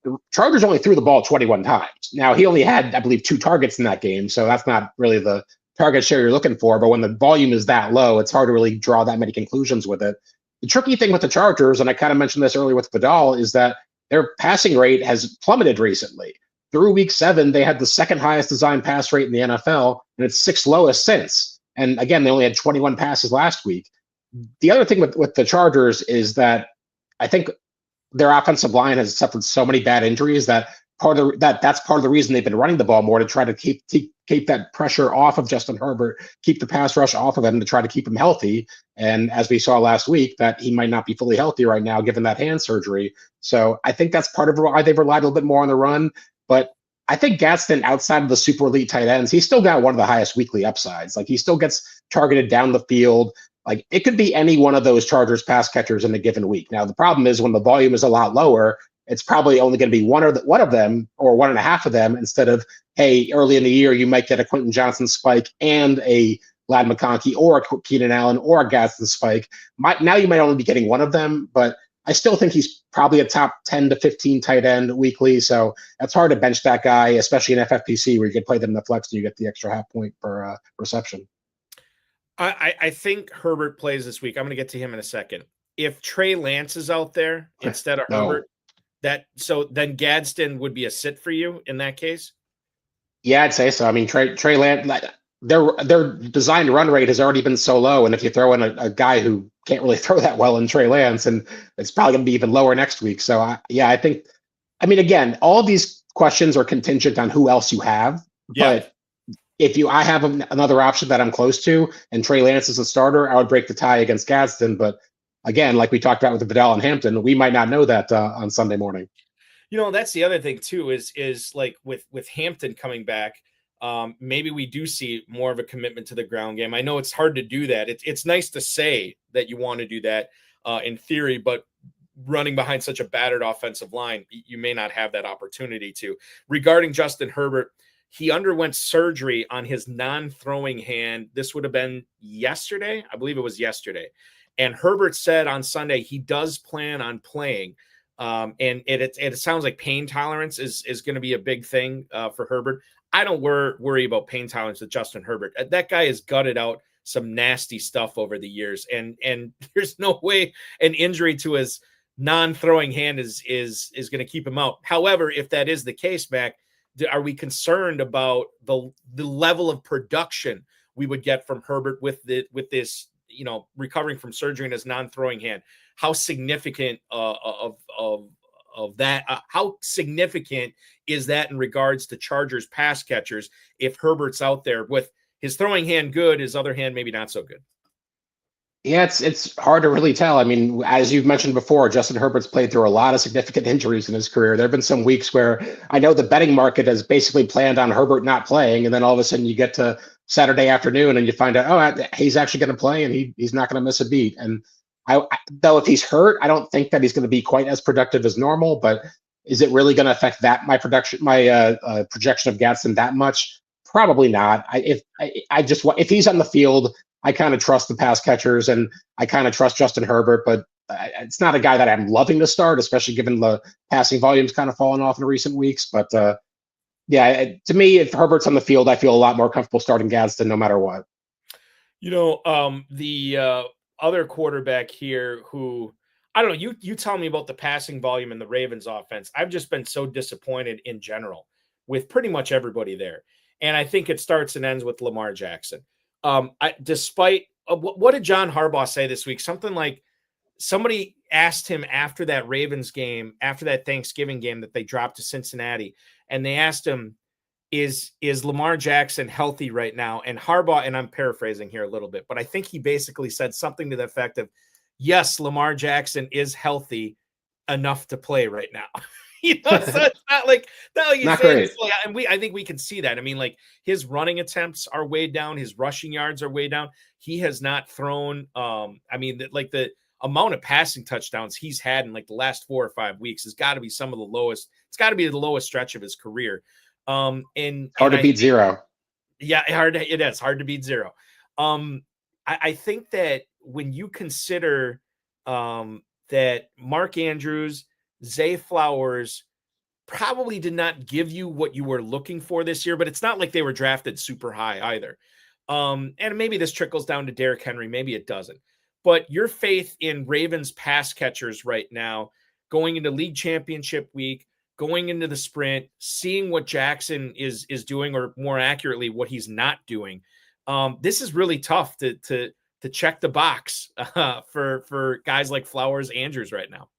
the Chargers only threw the ball 21 times. Now, he only had, I believe, 2 targets in that game. So that's not really the target share you're looking for. But when the volume is that low, it's hard to really draw that many conclusions with it. The tricky thing with the Chargers, and I kind of mentioned this earlier with Vidal, is that their passing rate has plummeted recently. Through week 7, they had the 2nd highest design pass rate in the NFL, and it's 6th lowest since. And again, they only had 21 passes last week. The other thing with the Chargers is that I think their offensive line has suffered so many bad injuries that that's part of the reason they've been running the ball more, to try to keep that pressure off of Justin Herbert, keep the pass rush off of him, to try to keep him healthy. And as we saw last week, that he might not be fully healthy right now, given that hand surgery. So I think that's part of why they've relied a little bit more on the run. But I think Gadsden, outside of the super elite tight ends, he's still got one of the highest weekly upsides. Like, he still gets targeted down the field. Like it could be any one of those Chargers pass catchers in a given week. Now the problem is when the volume is a lot lower, it's probably only going to be one of them or one and a half of them instead of, hey, early in the year you might get a Quentin Johnson spike and a Ladd McConkey or a Keenan Allen or a Gadsden spike. Now you might only be getting one of them, but I still think he's probably a top 10 to 15 tight end weekly. So it's hard to bench that guy, especially in FFPC where you can play them in the flex and you get the extra half point per reception. I think Herbert plays this week. I'm going to get to him in a second. If Trey Lance is out there instead of Herbert, then Gadsden would be a sit for you in that case. Yeah, I'd say so. I mean, Trey Lance, their designed run rate has already been so low, and if you throw in a guy who can't really throw that well in Trey Lance, and it's probably going to be even lower next week. So I think, I mean, again, all of these questions are contingent on who else you have. Yeah. But if I have another option that I'm close to, and Trey Lance is a starter, I would break the tie against Gadsden. But again, like we talked about with the Vidal and Hampton, we might not know that on Sunday morning. You know, that's the other thing too, is like with Hampton coming back, maybe we do see more of a commitment to the ground game. I know it's hard to do that. It's nice to say that you want to do that in theory, but running behind such a battered offensive line, you may not have that opportunity to. Regarding Justin Herbert, he underwent surgery on his non-throwing hand. This would have been yesterday. I believe it was yesterday. And Herbert said on Sunday he does plan on playing. And it sounds like pain tolerance is going to be a big thing for Herbert. I don't worry about pain tolerance with Justin Herbert. That guy has gutted out some nasty stuff over the years. And there's no way an injury to his non-throwing hand is going to keep him out. However, if that is the case, Mac, are we concerned about the level of production we would get from Herbert with this, you know, recovering from surgery in his non-throwing hand? How significant of that? How significant is that in regards to Chargers pass catchers if Herbert's out there with his throwing hand good, his other hand maybe not so good? Yeah, it's hard to really tell. I mean, as you've mentioned before, Justin Herbert's played through a lot of significant injuries in his career. There have been some weeks where I know the betting market has basically planned on Herbert not playing, and then all of a sudden you get to Saturday afternoon and you find out, oh, he's actually going to play and he's not going to miss a beat. And though if he's hurt, I don't think that he's going to be quite as productive as normal. But is it really going to affect my projection of Gadsden that much? Probably not. If he's on the field, I kind of trust the pass catchers and I kind of trust Justin Herbert, but it's not a guy that I'm loving to start, especially given the passing volumes kind of fallen off in recent weeks. But to me, if Herbert's on the field, I feel a lot more comfortable starting Gadsden no matter what. You know, the other quarterback here who, I don't know, you tell me about the passing volume in the Ravens offense. I've just been so disappointed in general with pretty much everybody there. And I think it starts and ends with Lamar Jackson. Despite what did John Harbaugh say this week? Something like somebody asked him after that Ravens game, after that Thanksgiving game that they dropped to Cincinnati, and they asked him, is Lamar Jackson healthy right now? And Harbaugh, and I'm paraphrasing here a little bit, but I think he basically said something to the effect of, yes, Lamar Jackson is healthy enough to play right now. You know, so it's not like not great. And I think we can see that. I mean, like his running attempts are way down, his rushing yards are way down. He has not thrown. I mean, like the amount of passing touchdowns he's had in like the last 4 or 5 weeks has got to be some of the lowest. It's got to be the lowest stretch of his career. Hard to beat zero. Yeah, it is hard to beat zero. I think that when you consider that Mark Andrews, Zay Flowers probably did not give you what you were looking for this year, but it's not like they were drafted super high either. And maybe this trickles down to Derrick Henry. Maybe it doesn't. But your faith in Ravens pass catchers right now, going into league championship week, going into the sprint, seeing what Jackson is doing, or more accurately, what he's not doing. This is really tough to check the box for guys like Flowers, Andrews right now.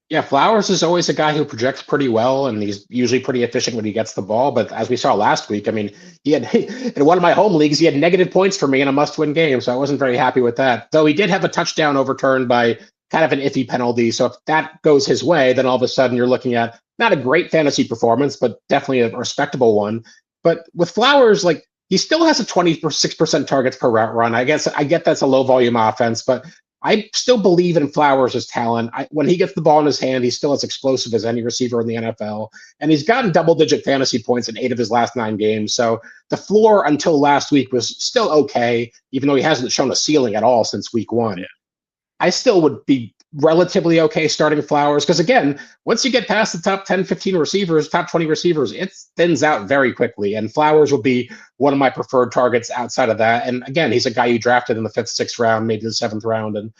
Yeah, Flowers is always a guy who projects pretty well, and he's usually pretty efficient when he gets the ball. But as we saw last week, I mean, he had in one of my home leagues, he had negative points for me in a must-win game, so I wasn't very happy with that. Though he did have a touchdown overturned by kind of an iffy penalty. So if that goes his way, then all of a sudden you're looking at not a great fantasy performance, but definitely a respectable one. But with Flowers, like he still has a 26% targets per route run. I guess I get that's a low volume offense, but I still believe in Flowers' talent. When he gets the ball in his hand, he's still as explosive as any receiver in the NFL. And he's gotten double-digit fantasy points in 8 of his last 9 games. So the floor until last week was still okay, even though he hasn't shown a ceiling at all since week 1. Yeah. I still would be relatively okay starting Flowers because, again, once you get past the top 10, 15 receivers, top 20 receivers, it thins out very quickly. And Flowers will be one of my preferred targets outside of that. And, again, he's a guy you drafted in the 5th, 6th round, maybe the 7th round. And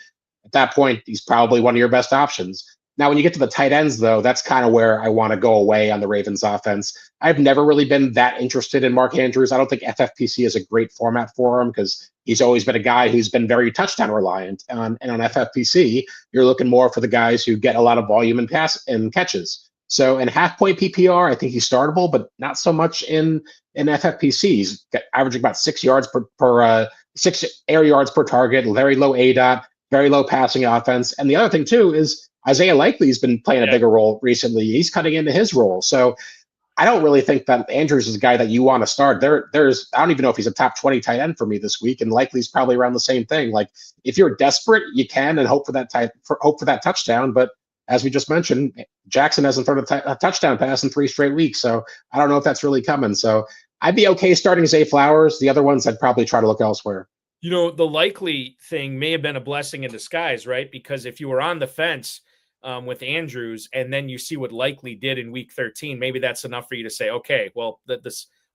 at that point, he's probably one of your best options. Now, when you get to the tight ends, though, that's kind of where I want to go away on the Ravens offense. I've never really been that interested in Mark Andrews. I don't think FFPC is a great format for him because he's always been a guy who's been very touchdown reliant. And on FFPC, you're looking more for the guys who get a lot of volume and catches. So in half-point PPR, I think he's startable, but not so much in FFPC. He's averaging about 6 yards per 6 air yards per target, very low ADOT, very low passing offense. And the other thing, too, is Isaiah Likely's been playing a bigger role recently. He's cutting into his role. So I don't really think that Andrews is a guy that you want to start. There's I don't even know if he's a top 20 tight end for me this week, and Likely's probably around the same thing. Like if you're desperate, you can and hope for that touchdown. But as we just mentioned, Jackson hasn't thrown a touchdown pass in 3 straight weeks, so I don't know if that's really coming. So I'd be okay starting Zay Flowers. The other ones I'd probably try to look elsewhere. You know, the Likely thing may have been a blessing in disguise, right? Because if you were on the fence with Andrews, and then you see what Likely did in week 13, maybe that's enough for you to say, okay, well,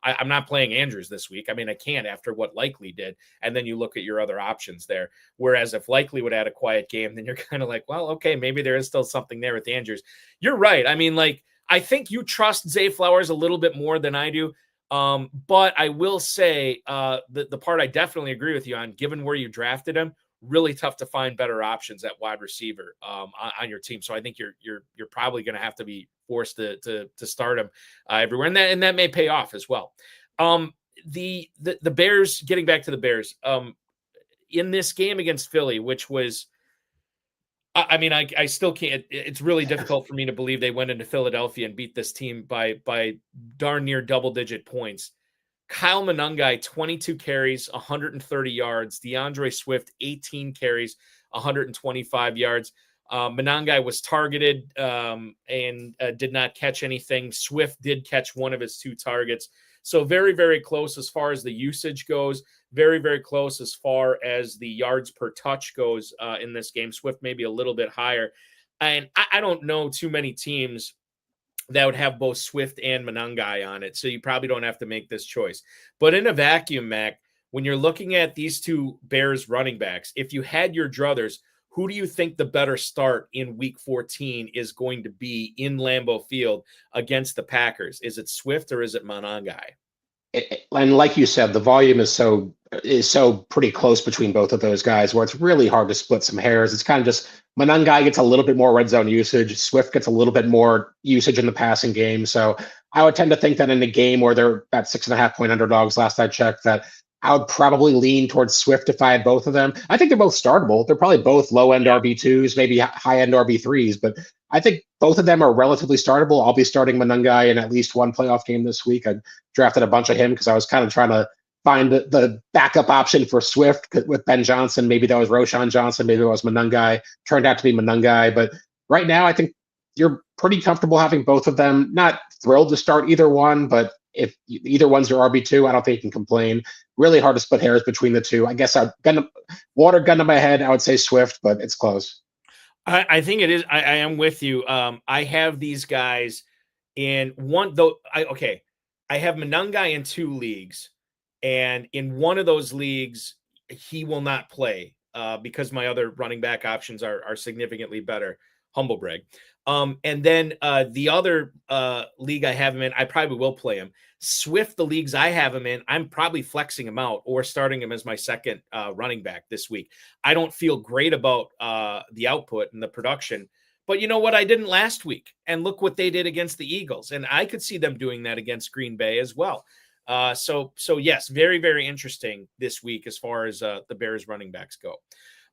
I'm not playing Andrews this week. I mean, I can't after what Likely did. And then you look at your other options there. Whereas if Likely would add a quiet game, then you're kind of like, well, okay, maybe there is still something there with Andrews. You're right. I mean, like, I think you trust Zay Flowers a little bit more than I do. But I will say the part I definitely agree with you on, given where you drafted him, really tough to find better options at wide receiver on your team. So I think you're probably going to have to be forced to start him everywhere, and that may pay off as well. The Bears, getting back to the Bears, in this game against Philly, which was, I mean, I still can't. It's really difficult for me to believe they went into Philadelphia and beat this team by darn near double-digit points. Kyle Monangai, 22 carries, 130 yards. DeAndre Swift, 18 carries, 125 yards. Monangai was targeted and did not catch anything. Swift did catch one of his 2 targets. So very, very close as far as the usage goes. Very, very close as far as the yards per touch goes in this game. Swift maybe a little bit higher. And I don't know too many teams that would have both Swift and Monangai on it. So you probably don't have to make this choice. But in a vacuum, Mac, when you're looking at these 2 Bears running backs, if you had your druthers, who do you think the better start in week 14 is going to be in Lambeau Field against the Packers? Is it Swift or is it Monangai? And like you said, the volume is so pretty close between both of those guys where it's really hard to split some hairs. It's kind of just Monangai gets a little bit more red zone usage. Swift gets a little bit more usage in the passing game. So I would tend to think that in a game where they're at 6.5-point underdogs, last I checked, that I would probably lean towards Swift if I had both of them. I think they're both startable. They're probably both low-end RB2s, maybe high-end RB3s, but I think both of them are relatively startable. I'll be starting Monangai in at least one playoff game this week. I drafted a bunch of him because I was kind of trying to find the backup option for Swift with Ben Johnson. Maybe that was Roshan Johnson. Maybe it was Monangai. Turned out to be Monangai. But right now, I think you're pretty comfortable having both of them. Not thrilled to start either one, but if either one's your RB2, I don't think you can complain. Really hard to split hairs between the 2. I guess water gun to my head, I would say Swift, but it's close. I think it is. I am with you. I have these guys in one, though. I have Monangai in 2 leagues, and in one of those leagues, he will not play because my other running back options are significantly better. Humble brag. And then the other league I have him in, I probably will play him. Swift, the leagues I have him in, I'm probably flexing him out or starting him as my second running back this week. I don't feel great about the output and the production, but you know what? I didn't last week. And look what they did against the Eagles. And I could see them doing that against Green Bay as well. So yes, very, very interesting this week as far as the Bears running backs go.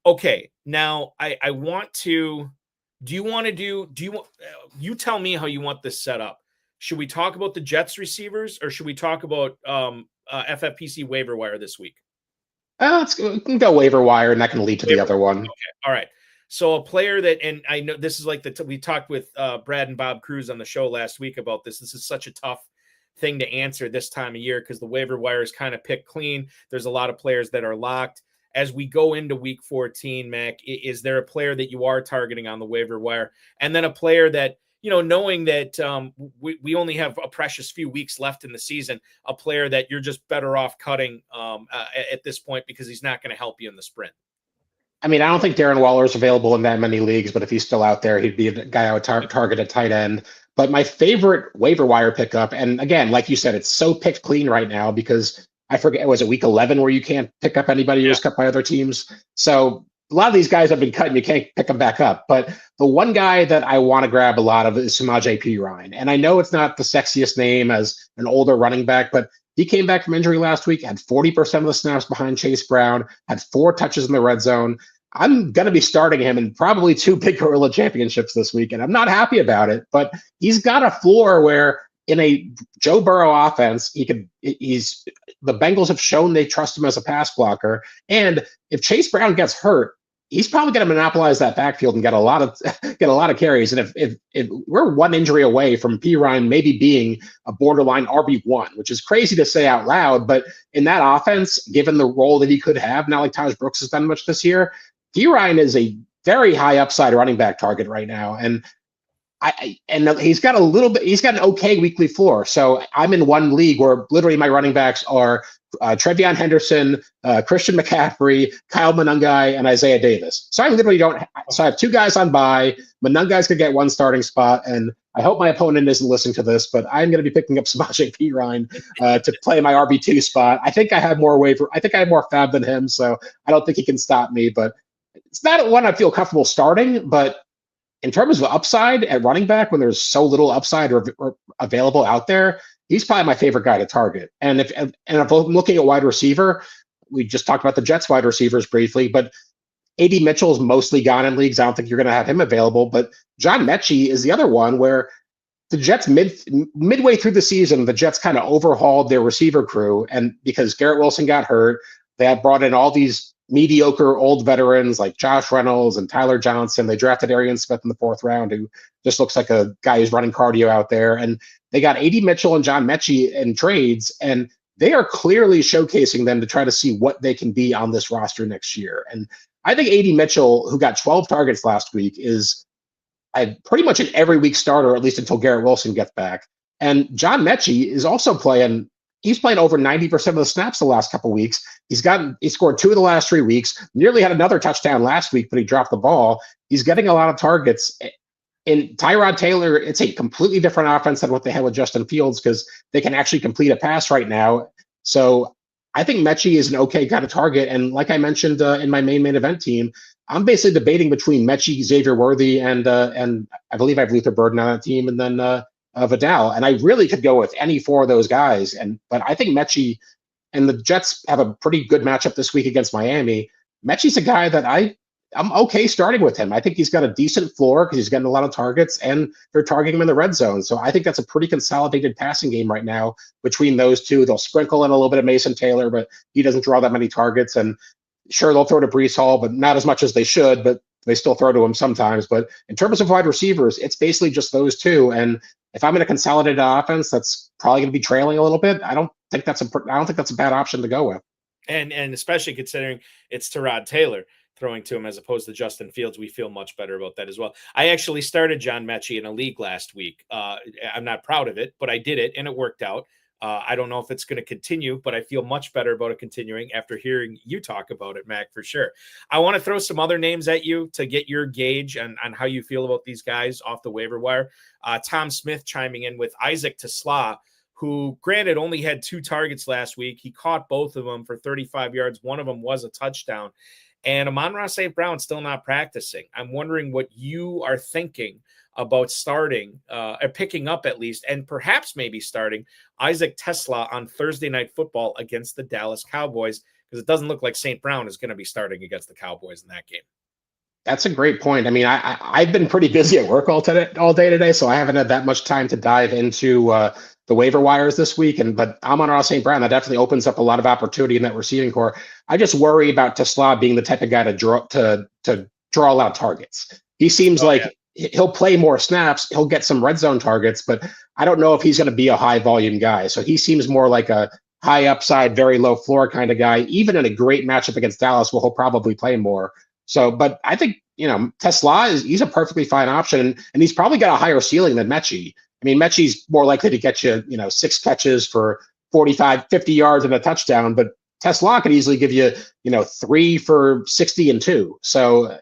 Okay, now I want to. You tell me how you want this set up. Should we talk about the Jets receivers or should we talk about FFPC waiver wire this week? We can go waiver wire, and that can lead to the other one. Okay. All right. So a player that, and I know this is like we talked with Brad and Bob Cruz on the show last week about this. This is such a tough thing to answer this time of year because the waiver wire is kind of picked clean. There's a lot of players that are locked. As we go into week 14, Mac, is there a player that you are targeting on the waiver wire? And then a player that, knowing that we only have a precious few weeks left in the season, a player that you're just better off cutting at this point because he's not going to help you in the sprint. I mean, I don't think Darren Waller is available in that many leagues, but if he's still out there, he'd be a guy I would target at tight end. But my favorite waiver wire pickup, and again, like you said, it's so picked clean right now because I forget, was it week 11 where you can't pick up anybody who was cut by other teams? So a lot of these guys have been cut and you can't pick them back up. But the one guy that I want to grab a lot of is Samaje Perine. And I know it's not the sexiest name as an older running back, but he came back from injury last week, had 40% of the snaps behind Chase Brown, had 4 touches in the red zone. I'm going to be starting him in probably 2 Big Gorilla championships this week, and I'm not happy about it, but he's got a floor where in a Joe Burrow offense, the Bengals have shown they trust him as a pass blocker. And if Chase Brown gets hurt, he's probably going to monopolize that backfield and get a lot of carries. And if we're one injury away from Perine maybe being a borderline RB1, which is crazy to say out loud, but in that offense, given the role that he could have, not like Taj Brooks has done much this year, Perine is a very high upside running back target right now. And he's got an okay weekly floor. So I'm in one league where literally my running backs are Trevion Henderson, Christian McCaffrey, Kyle Monangai, and Isaiah Davis. So I literally so I have 2 guys on bye. Monangai's could get 1 starting spot, and I hope my opponent isn't listening to this, but I'm going to be picking up Samaje Perine to play my RB2 spot. I think I have more fab than him, so I don't think he can stop me, but it's not one I feel comfortable starting, but in terms of upside at running back, when there's so little upside or available out there, he's probably my favorite guy to target. And if I'm looking at wide receiver, we just talked about the Jets wide receivers briefly, but A.D. Mitchell's mostly gone in leagues. I don't think you're going to have him available, but John Mechie is the other one where the Jets midway through the season, the Jets kind of overhauled their receiver crew. And because Garrett Wilson got hurt, they had brought in all these mediocre old veterans like Josh Reynolds and Tyler Johnson. They drafted Arian Smith in the 4th round, who just looks like a guy who's running cardio out there. And they got A.D. Mitchell and John Mechie in trades, and they are clearly showcasing them to try to see what they can be on this roster next year. And I think A.D. Mitchell, who got 12 targets last week, is pretty much an every week starter, at least until Garrett Wilson gets back. And John Mechie is also playing. He's playing over 90% of the snaps the last couple of weeks. He scored 2 of the last 3 weeks, nearly had another touchdown last week, but he dropped the ball. He's getting a lot of targets. In Tyrod Taylor, it's a completely different offense than what they had with Justin Fields because they can actually complete a pass right now. So I think Mechie is an okay kind of target. And like I mentioned in my main event team, I'm basically debating between Mechie, Xavier Worthy, and I believe I have Luther Burden on that team, and then Vidal, and I really could go with any 4 of those guys. But I think Mechie, and the Jets have a pretty good matchup this week against Miami. Mechie's a guy that I'm okay starting with him. I think he's got a decent floor because he's getting a lot of targets, and they're targeting him in the red zone. So I think that's a pretty consolidated passing game right now between those 2. They'll sprinkle in a little bit of Mason Taylor, but he doesn't draw that many targets. And sure, they'll throw to Breece Hall, but not as much as they should. But they still throw to him sometimes. But in terms of wide receivers, it's basically just those 2. And if I'm in a consolidated offense, that's probably going to be trailing a little bit. I don't think that's a bad option to go with. And especially considering it's Tyrod Taylor throwing to him as opposed to Justin Fields, we feel much better about that as well. I actually started John Mechie in a league last week. I'm not proud of it, but I did it and it worked out. I don't know if it's going to continue, but I feel much better about it continuing after hearing you talk about it, Mac, for sure. I want to throw some other names at you to get your gauge on how you feel about these guys off the waiver wire. Tom Smith chiming in with Isaac Tesla, who granted only had 2 targets last week. He caught both of them for 35 yards. One of them was a touchdown. And Amon-Ra St. Brown still not practicing. I'm wondering what you are thinking about starting, or picking up at least, and perhaps maybe starting Isaac Tesla on Thursday Night Football against the Dallas Cowboys, because it doesn't look like St. Brown is going to be starting against the Cowboys in that game. That's a great point. I mean, I've been pretty busy at work all day today, so I haven't had that much time to dive into the waiver wires this week. But Amon-Ra St. Brown, that definitely opens up a lot of opportunity in that receiving core. I just worry about Tesla being the type of guy to draw a lot of targets. He seems he'll play more snaps, he'll get some red zone targets, but I don't know if he's going to be a high volume guy. So he seems more like a high upside, very low floor kind of guy. Even in a great matchup against Dallas, he'll probably play more. So, but I think, Tesla he's a perfectly fine option, and he's probably got a higher ceiling than Mechie. I mean, Mechie's more likely to get you, 6 catches for 45, 50 yards and a touchdown, but Tesla could easily give you, 3 for 60 and 2. So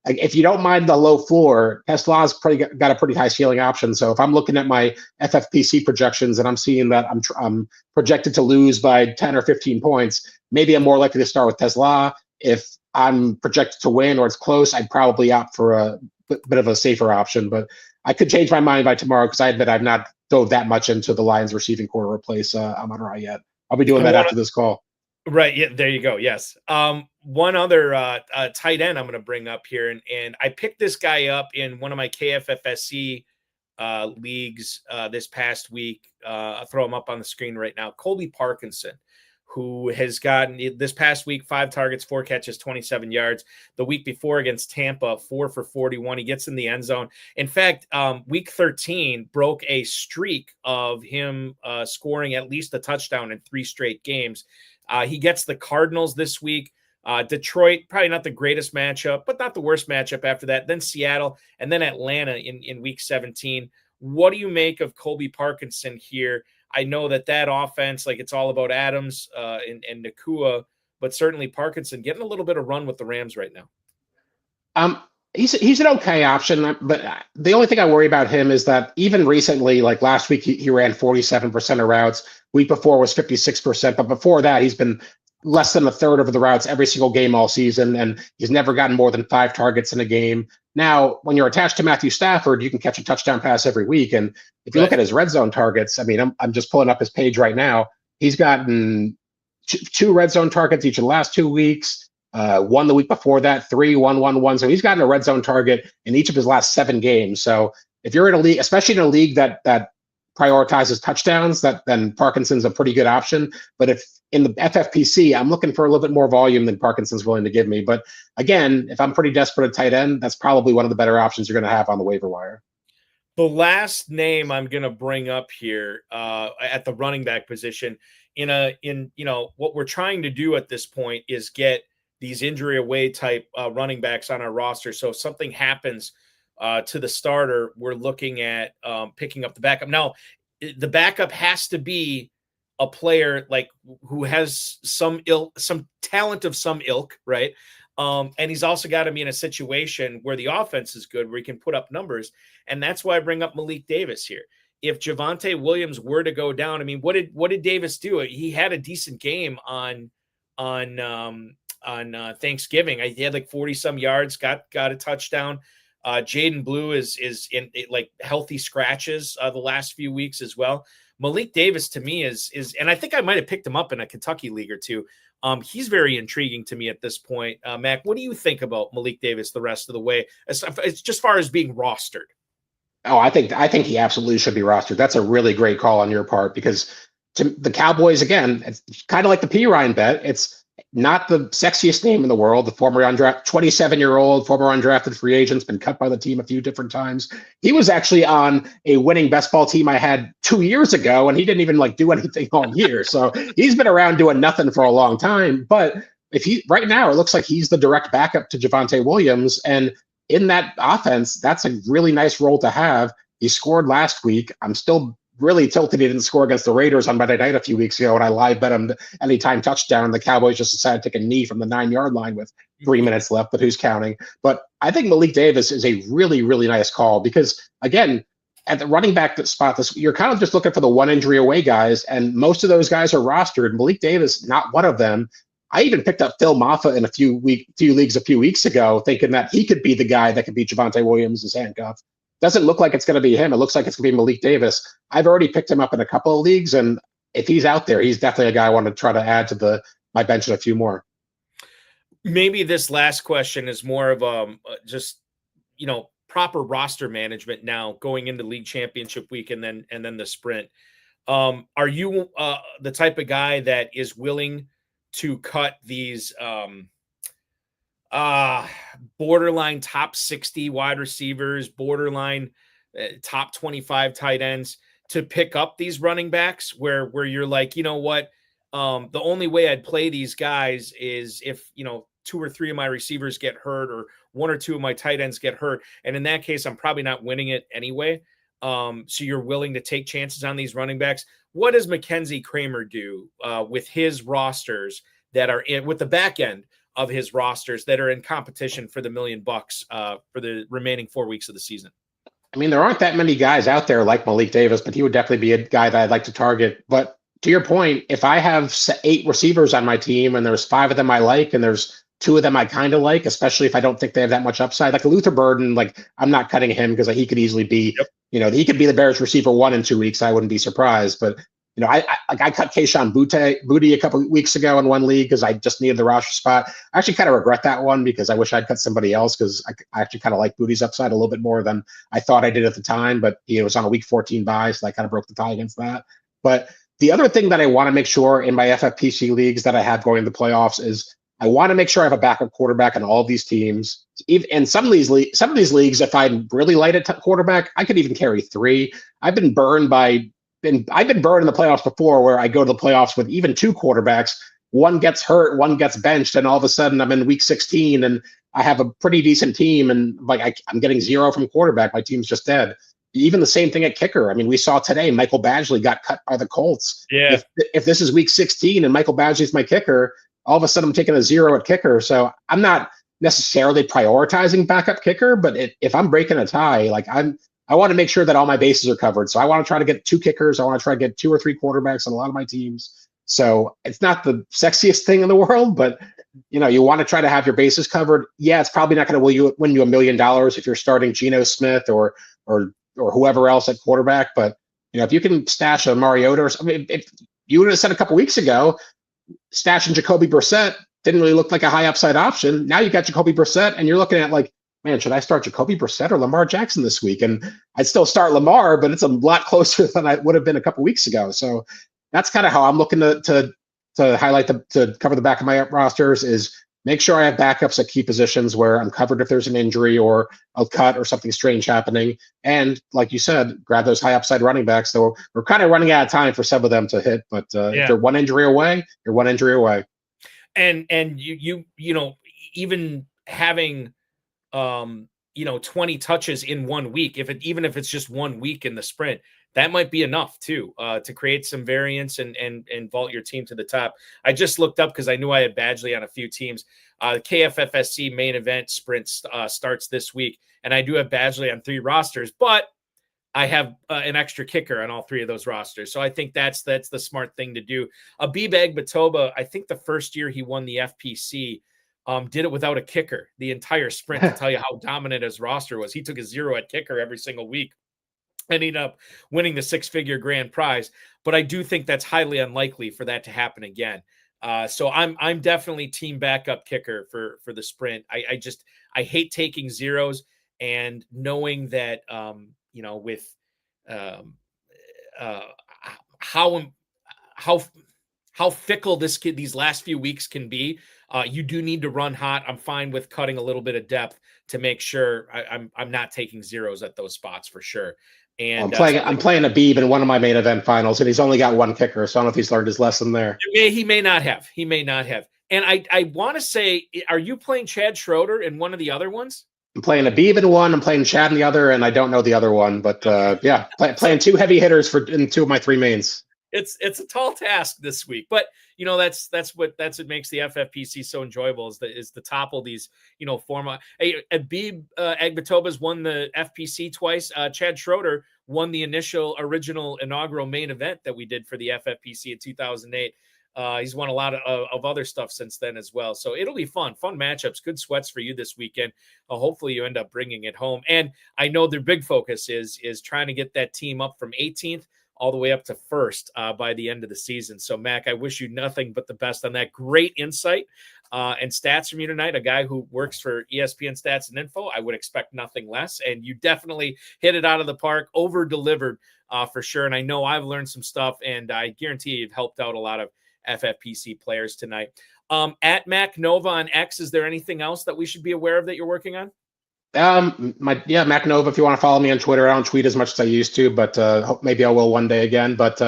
if you don't mind the low floor, Tesla's got a pretty high ceiling option. So if I'm looking at my FFPC projections and I'm seeing that I'm projected to lose by 10 or 15 points, maybe I'm more likely to start with Tesla. If I'm projected to win or it's close, I'd probably opt for a bit of a safer option. But I could change my mind by tomorrow because I admit I've not dove that much into the Lions receiving core to replace Amon-Ra yet. I'll be doing that after this call. Right. Yeah. There you go. Yes. One other tight end I'm going to bring up here, and I picked this guy up in one of my KFFSC leagues this past week. I'll throw him up on the screen right now. Colby Parkinson, who has gotten this past week 5 targets, 4 catches, 27 yards. The week before against Tampa, 4 for 41. He gets in the end zone. In fact, week 13 broke a streak of him scoring at least a touchdown in 3 straight games. He gets the Cardinals this week. Detroit, probably not the greatest matchup, but not the worst matchup after that. Then Seattle, and then Atlanta in week 17. What do you make of Colby Parkinson here? I know that offense, it's all about Adams and Nakua, but certainly Parkinson getting a little bit of run with the Rams right now. He's an okay option, but the only thing I worry about him is that even recently, like last week, he ran 47% of routes. Week before was 56%, but before that, he's been less than a third of the routes every single game all season, and he's never gotten more than 5 targets in a game. Now, when you're attached to Matthew Stafford, you can catch a touchdown pass every week, and if you look at his red zone targets, I mean, I'm just pulling up his page right now. He's gotten 2 red zone targets each of the last 2 weeks. 1 the week before that, 3, 1, 1, 1. So he's gotten a red zone target in each of his last 7 games. So if you're in a league, especially in a league that prioritizes touchdowns, then Parkinson's a pretty good option. But if in the FFPC, I'm looking for a little bit more volume than Parkinson's willing to give me. But again, if I'm pretty desperate at tight end, that's probably one of the better options you're going to have on the waiver wire. The last name I'm going to bring up here at the running back position in what we're trying to do at this point is get these injury away type running backs on our roster. So if something happens to the starter, we're looking at picking up the backup. Now, the backup has to be a player who has some talent of some ilk, right? And he's also got to be in a situation where the offense is good, where he can put up numbers. And that's why I bring up Malik Davis here. If Javonte Williams were to go down, I mean, what did Davis do? He had a decent game on Thanksgiving. He had 40 some yards, got a touchdown. Jaden Blue is in healthy scratches the last few weeks as well. Malik Davis to me is, and I think I might've picked him up in a Kentucky league or two. He's very intriguing to me at this point. Mac, what do you think about Malik Davis the rest of the way? It's just far as being rostered. Oh, I think he absolutely should be rostered. That's a really great call on your part, because to the Cowboys, again, it's kind of like the P. Ryan bet. It's not the sexiest name in the world. The former 27-year-old former undrafted free agent's been cut by the team a few different times. He was actually on a winning best ball team I had 2 years ago, and he didn't even do anything all year. So he's been around doing nothing for a long time. But right now, it looks like he's the direct backup to Javonte Williams, and in that offense, that's a really nice role to have. He scored last week. I'm still really tilted he didn't score against the Raiders on Monday night a few weeks ago, and I live bet him anytime touchdown. The Cowboys just decided to take a knee from the 9-yard line with 3 minutes left, but who's counting? But I think Malik Davis is a really, really nice call because, again, at the running back spot, you're kind of just looking for the one injury away guys, and most of those guys are rostered. Malik Davis, not one of them. I even picked up Phil Maffa in a few leagues a few weeks ago, thinking that he could be the guy that could beat Javonte Williams' handcuff. Doesn't look like it's going to be him. It looks like it's going to be Malik Davis. I've already picked him up in a couple of leagues, and if he's out there, he's definitely a guy I want to try to add to my bench and a few more. Maybe this last question is more of just proper roster management now going into league championship week and then the sprint. Are you the type of guy that is willing to cut these borderline top 60 wide receivers, borderline top 25 tight ends to pick up these running backs where you're like, you know what? The only way I'd play these guys is if, 2 or 3 of my receivers get hurt or 1 or 2 of my tight ends get hurt. And in that case, I'm probably not winning it anyway. So you're willing to take chances on these running backs. What does Mackenzie Kraemer do with his rosters that are with the back end of his rosters that are in competition for the $1 million for the remaining 4 weeks of the season? I mean, there aren't that many guys out there like Malik Davis, but he would definitely be a guy that I'd like to target. But to your point, if I have 8 receivers on my team and there's 5 of them I like and there's 2 of them I kind of like, especially if I don't think they have that much upside, like Luther Burden, like I'm not cutting him because he could easily be, he could be the Bears receiver 1 in 2 weeks. I wouldn't be surprised. But I cut Kayshon Boutte a couple of weeks ago in one league because I just needed the roster spot. I actually kind of regret that one because I wish I'd cut somebody else because I actually kind of like Boutte's upside a little bit more than I thought I did at the time. But he was on a week 14 bye, so I kind of broke the tie against that. But the other thing that I want to make sure in my FFPC leagues that I have going to the playoffs is I want to make sure I have a backup quarterback on all of these teams. And some of these leagues, if I'm really light at quarterback, I could even carry 3. I've been burned in the playoffs before where I go to the playoffs with even 2 quarterbacks. One gets hurt, one gets benched, and all of a sudden I'm in week 16 and I have a pretty decent team and I'm getting 0 from quarterback. My team's just dead. Even the same thing at kicker. I mean, we saw today Michael Badgley got cut by the Colts. Yeah. If this is week 16 and Michael Badgley's my kicker, all of a sudden I'm taking a 0 at kicker. So I'm not necessarily prioritizing backup kicker, but if I'm breaking a tie, I want to make sure that all my bases are covered. So I want to try to get 2 kickers. I want to try to get 2 or 3 quarterbacks on a lot of my teams. So it's not the sexiest thing in the world, but you want to try to have your bases covered. Yeah, it's probably not going to win you $1 million if you're starting Geno Smith or whoever else at quarterback. But if you can stash a Mariota or something, if you would have said a couple weeks ago, stashing Jacoby Brissett didn't really look like a high upside option. Now you got Jacoby Brissett and you're looking at man, should I start Jacoby Brissett or Lamar Jackson this week? And I'd still start Lamar, but it's a lot closer than I would have been a couple weeks ago. So that's kind of how I'm looking to highlight to cover the back of my rosters is make sure I have backups at key positions where I'm covered if there's an injury or a cut or something strange happening. And like you said, grab those high upside running backs. So we're kind of running out of time for some of them to hit, but if they're 1 injury away, you're 1 injury away. And you even having 20 touches in 1 week, even if it's just 1 week in the sprint, that might be enough too, to create some variance and vault your team to the top. I just looked up because I knew I had Badgley on a few teams. The KFFSC main event sprint starts this week, and I do have Badgley on 3 rosters, but I have an extra kicker on all 3 of those rosters. So I think that's the smart thing to do. Abib Agbatoba, I think the first year he won the FPC, did it without a kicker the entire sprint to tell you how dominant his roster was. He took a 0 at kicker every single week and ended up winning the 6-figure grand prize. But I do think that's highly unlikely for that to happen again. So I'm definitely team backup kicker for the sprint. I hate taking 0s and knowing that, with how fickle these last few weeks can be. You do need to run hot. I'm fine with cutting a little bit of depth to make sure I'm not taking 0s at those spots for sure. And I'm playing Abib in one of my main event finals, and he's only got 1 kicker, so I don't know if he's learned his lesson there. He may not have. And I want to say, are you playing Chad Schroeder in one of the other ones? I'm playing Abib in one. I'm playing Chad in the other, and I don't know the other one. But playing 2 heavy hitters in 2 of my 3 mains. It's a tall task this week, but that's what makes the FFPC so enjoyable is to topple these format. Hey, Abib Agbatoba's won the FPC twice. Chad Schroeder won the original inaugural main event that we did for the FFPC in 2008. He's won a lot of other stuff since then as well. So it'll be fun matchups, good sweats for you this weekend. Hopefully you end up bringing it home. And I know their big focus is trying to get that team up from 18th all the way up to first by the end of the season. So, Mac, I wish you nothing but the best on that. Great insight and stats from you tonight. A guy who works for ESPN Stats and Info, I would expect nothing less. And you definitely hit it out of the park, over-delivered for sure. And I know I've learned some stuff, and I guarantee you've helped out a lot of FFPC players tonight. At Mac Nova on X, is there anything else that we should be aware of that you're working on? Mac Nova, if you want to follow me on Twitter. I don't tweet as much as I used to, but maybe I will one day again. But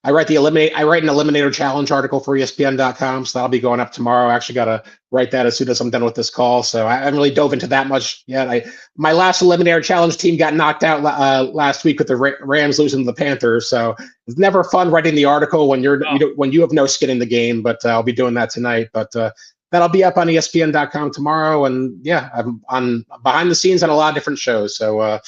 I write an Eliminator Challenge article for ESPN.com, so that'll be going up tomorrow. I actually got to write that as soon as I'm done with this call, so I haven't really dove into that much yet. My last Eliminator Challenge team got knocked out last week with the Rams losing to the Panthers, so it's never fun writing the article when when you have no skin in the game. But I'll be doing that tonight. But that'll be up on ESPN.com tomorrow, and I'm on behind the scenes on a lot of different shows. So.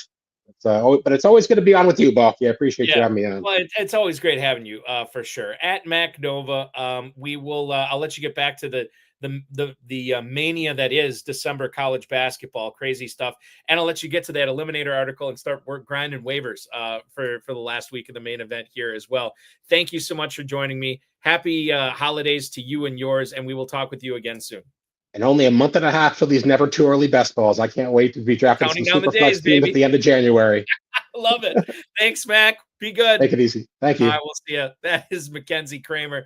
But it's always good to be on with you, Balk. Yeah, appreciate you having me on. Well, it's always great having you, for sure. At Mac Nova, we will. I'll let you get back to the mania that is December college basketball, crazy stuff, and I'll let you get to that Eliminator article and start grinding waivers for the last week of the main event here as well. Thank you so much for joining me. Happy holidays to you and yours, and we will talk with you again soon. And only a month and a half till these never too early best balls. I can't wait to be drafting some Superflex teams at the end of January. Love it. Thanks, Mac. Be good. Take it easy. Thank you. I will see you. That is Mackenzie Kraemer,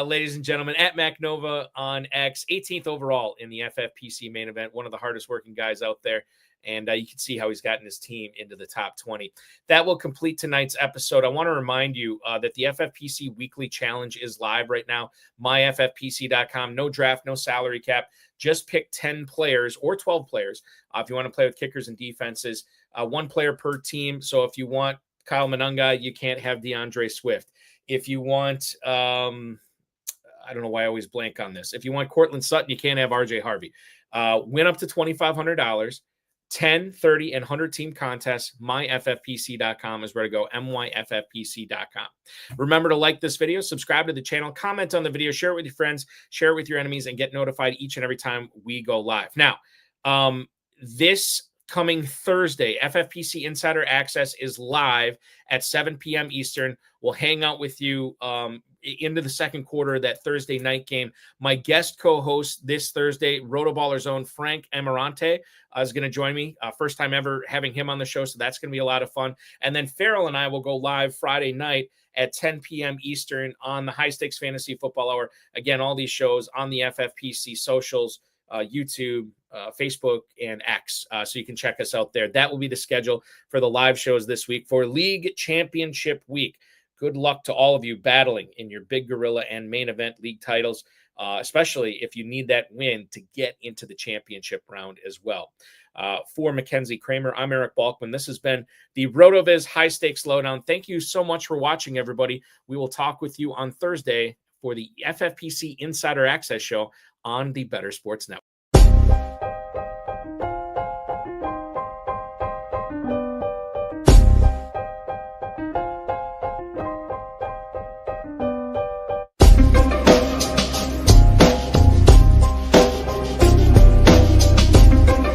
ladies and gentlemen, at Mac Nova on X, 18th overall in the FFPC main event. One of the hardest working guys out there. And you can see how he's gotten his team into the top 20. That will complete tonight's episode. I want to remind you that the FFPC Weekly Challenge is live right now. MyFFPC.com. No draft, no salary cap. Just pick 10 players or 12 players if you want to play with kickers and defenses. One player per team. So if you want Kyle Manunga, you can't have DeAndre Swift. If you want, I don't know why I always blank on this. If you want Cortland Sutton, you can't have RJ Harvey. Win up to $2,500. 10, 30, and 100 team contests. MyFFPC.com is where to go. MyFFPC.com. Remember to like this video, subscribe to the channel, comment on the video, share it with your friends, share it with your enemies, and get notified each and every time we go live. Now, this coming Thursday, FFPC Insider Access is live at 7 p.m. Eastern. We'll hang out with you into the second quarter of that Thursday night game. My guest co-host this Thursday, Rotoballer's own Frank Amarante, is going to join me. First time ever having him on the show, so that's going to be a lot of fun. And then Farrell and I will go live Friday night at 10 p.m. Eastern on the High Stakes Fantasy Football Hour. Again, all these shows on the FFPC socials, YouTube, Facebook, and X. So you can check us out there. That will be the schedule for the live shows this week for League Championship Week. Good luck to all of you battling in your Big Gorilla and main event league titles, especially if you need that win to get into the championship round as well. For Mackenzie Kraemer, I'm Eric Balkman. This has been the RotoViz High-Stakes Lowdown. Thank you so much for watching, everybody. We will talk with you on Thursday for the FFPC Insider Access Show on the Better Sports Network.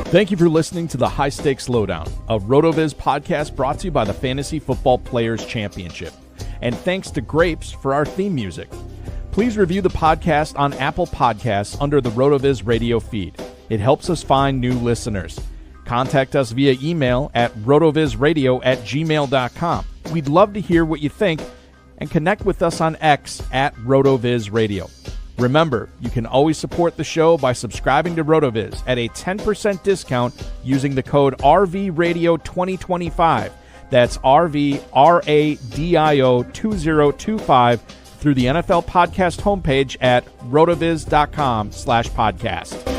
Thank you for listening to the High Stakes Lowdown, a RotoViz podcast brought to you by the Fantasy Football Players Championship. And thanks to Grapes for our theme music. Please review the podcast on Apple Podcasts under the RotoViz radio feed. It helps us find new listeners. Contact us via email at rotovizradio@gmail.com. We'd love to hear what you think and connect with us on X at RotoVizRadio. Remember, you can always support the show by subscribing to RotoViz at a 10% discount using the code RVRadio2025. That's RVRADIO2025 through the NFL Podcast homepage at rotoviz.com/podcast.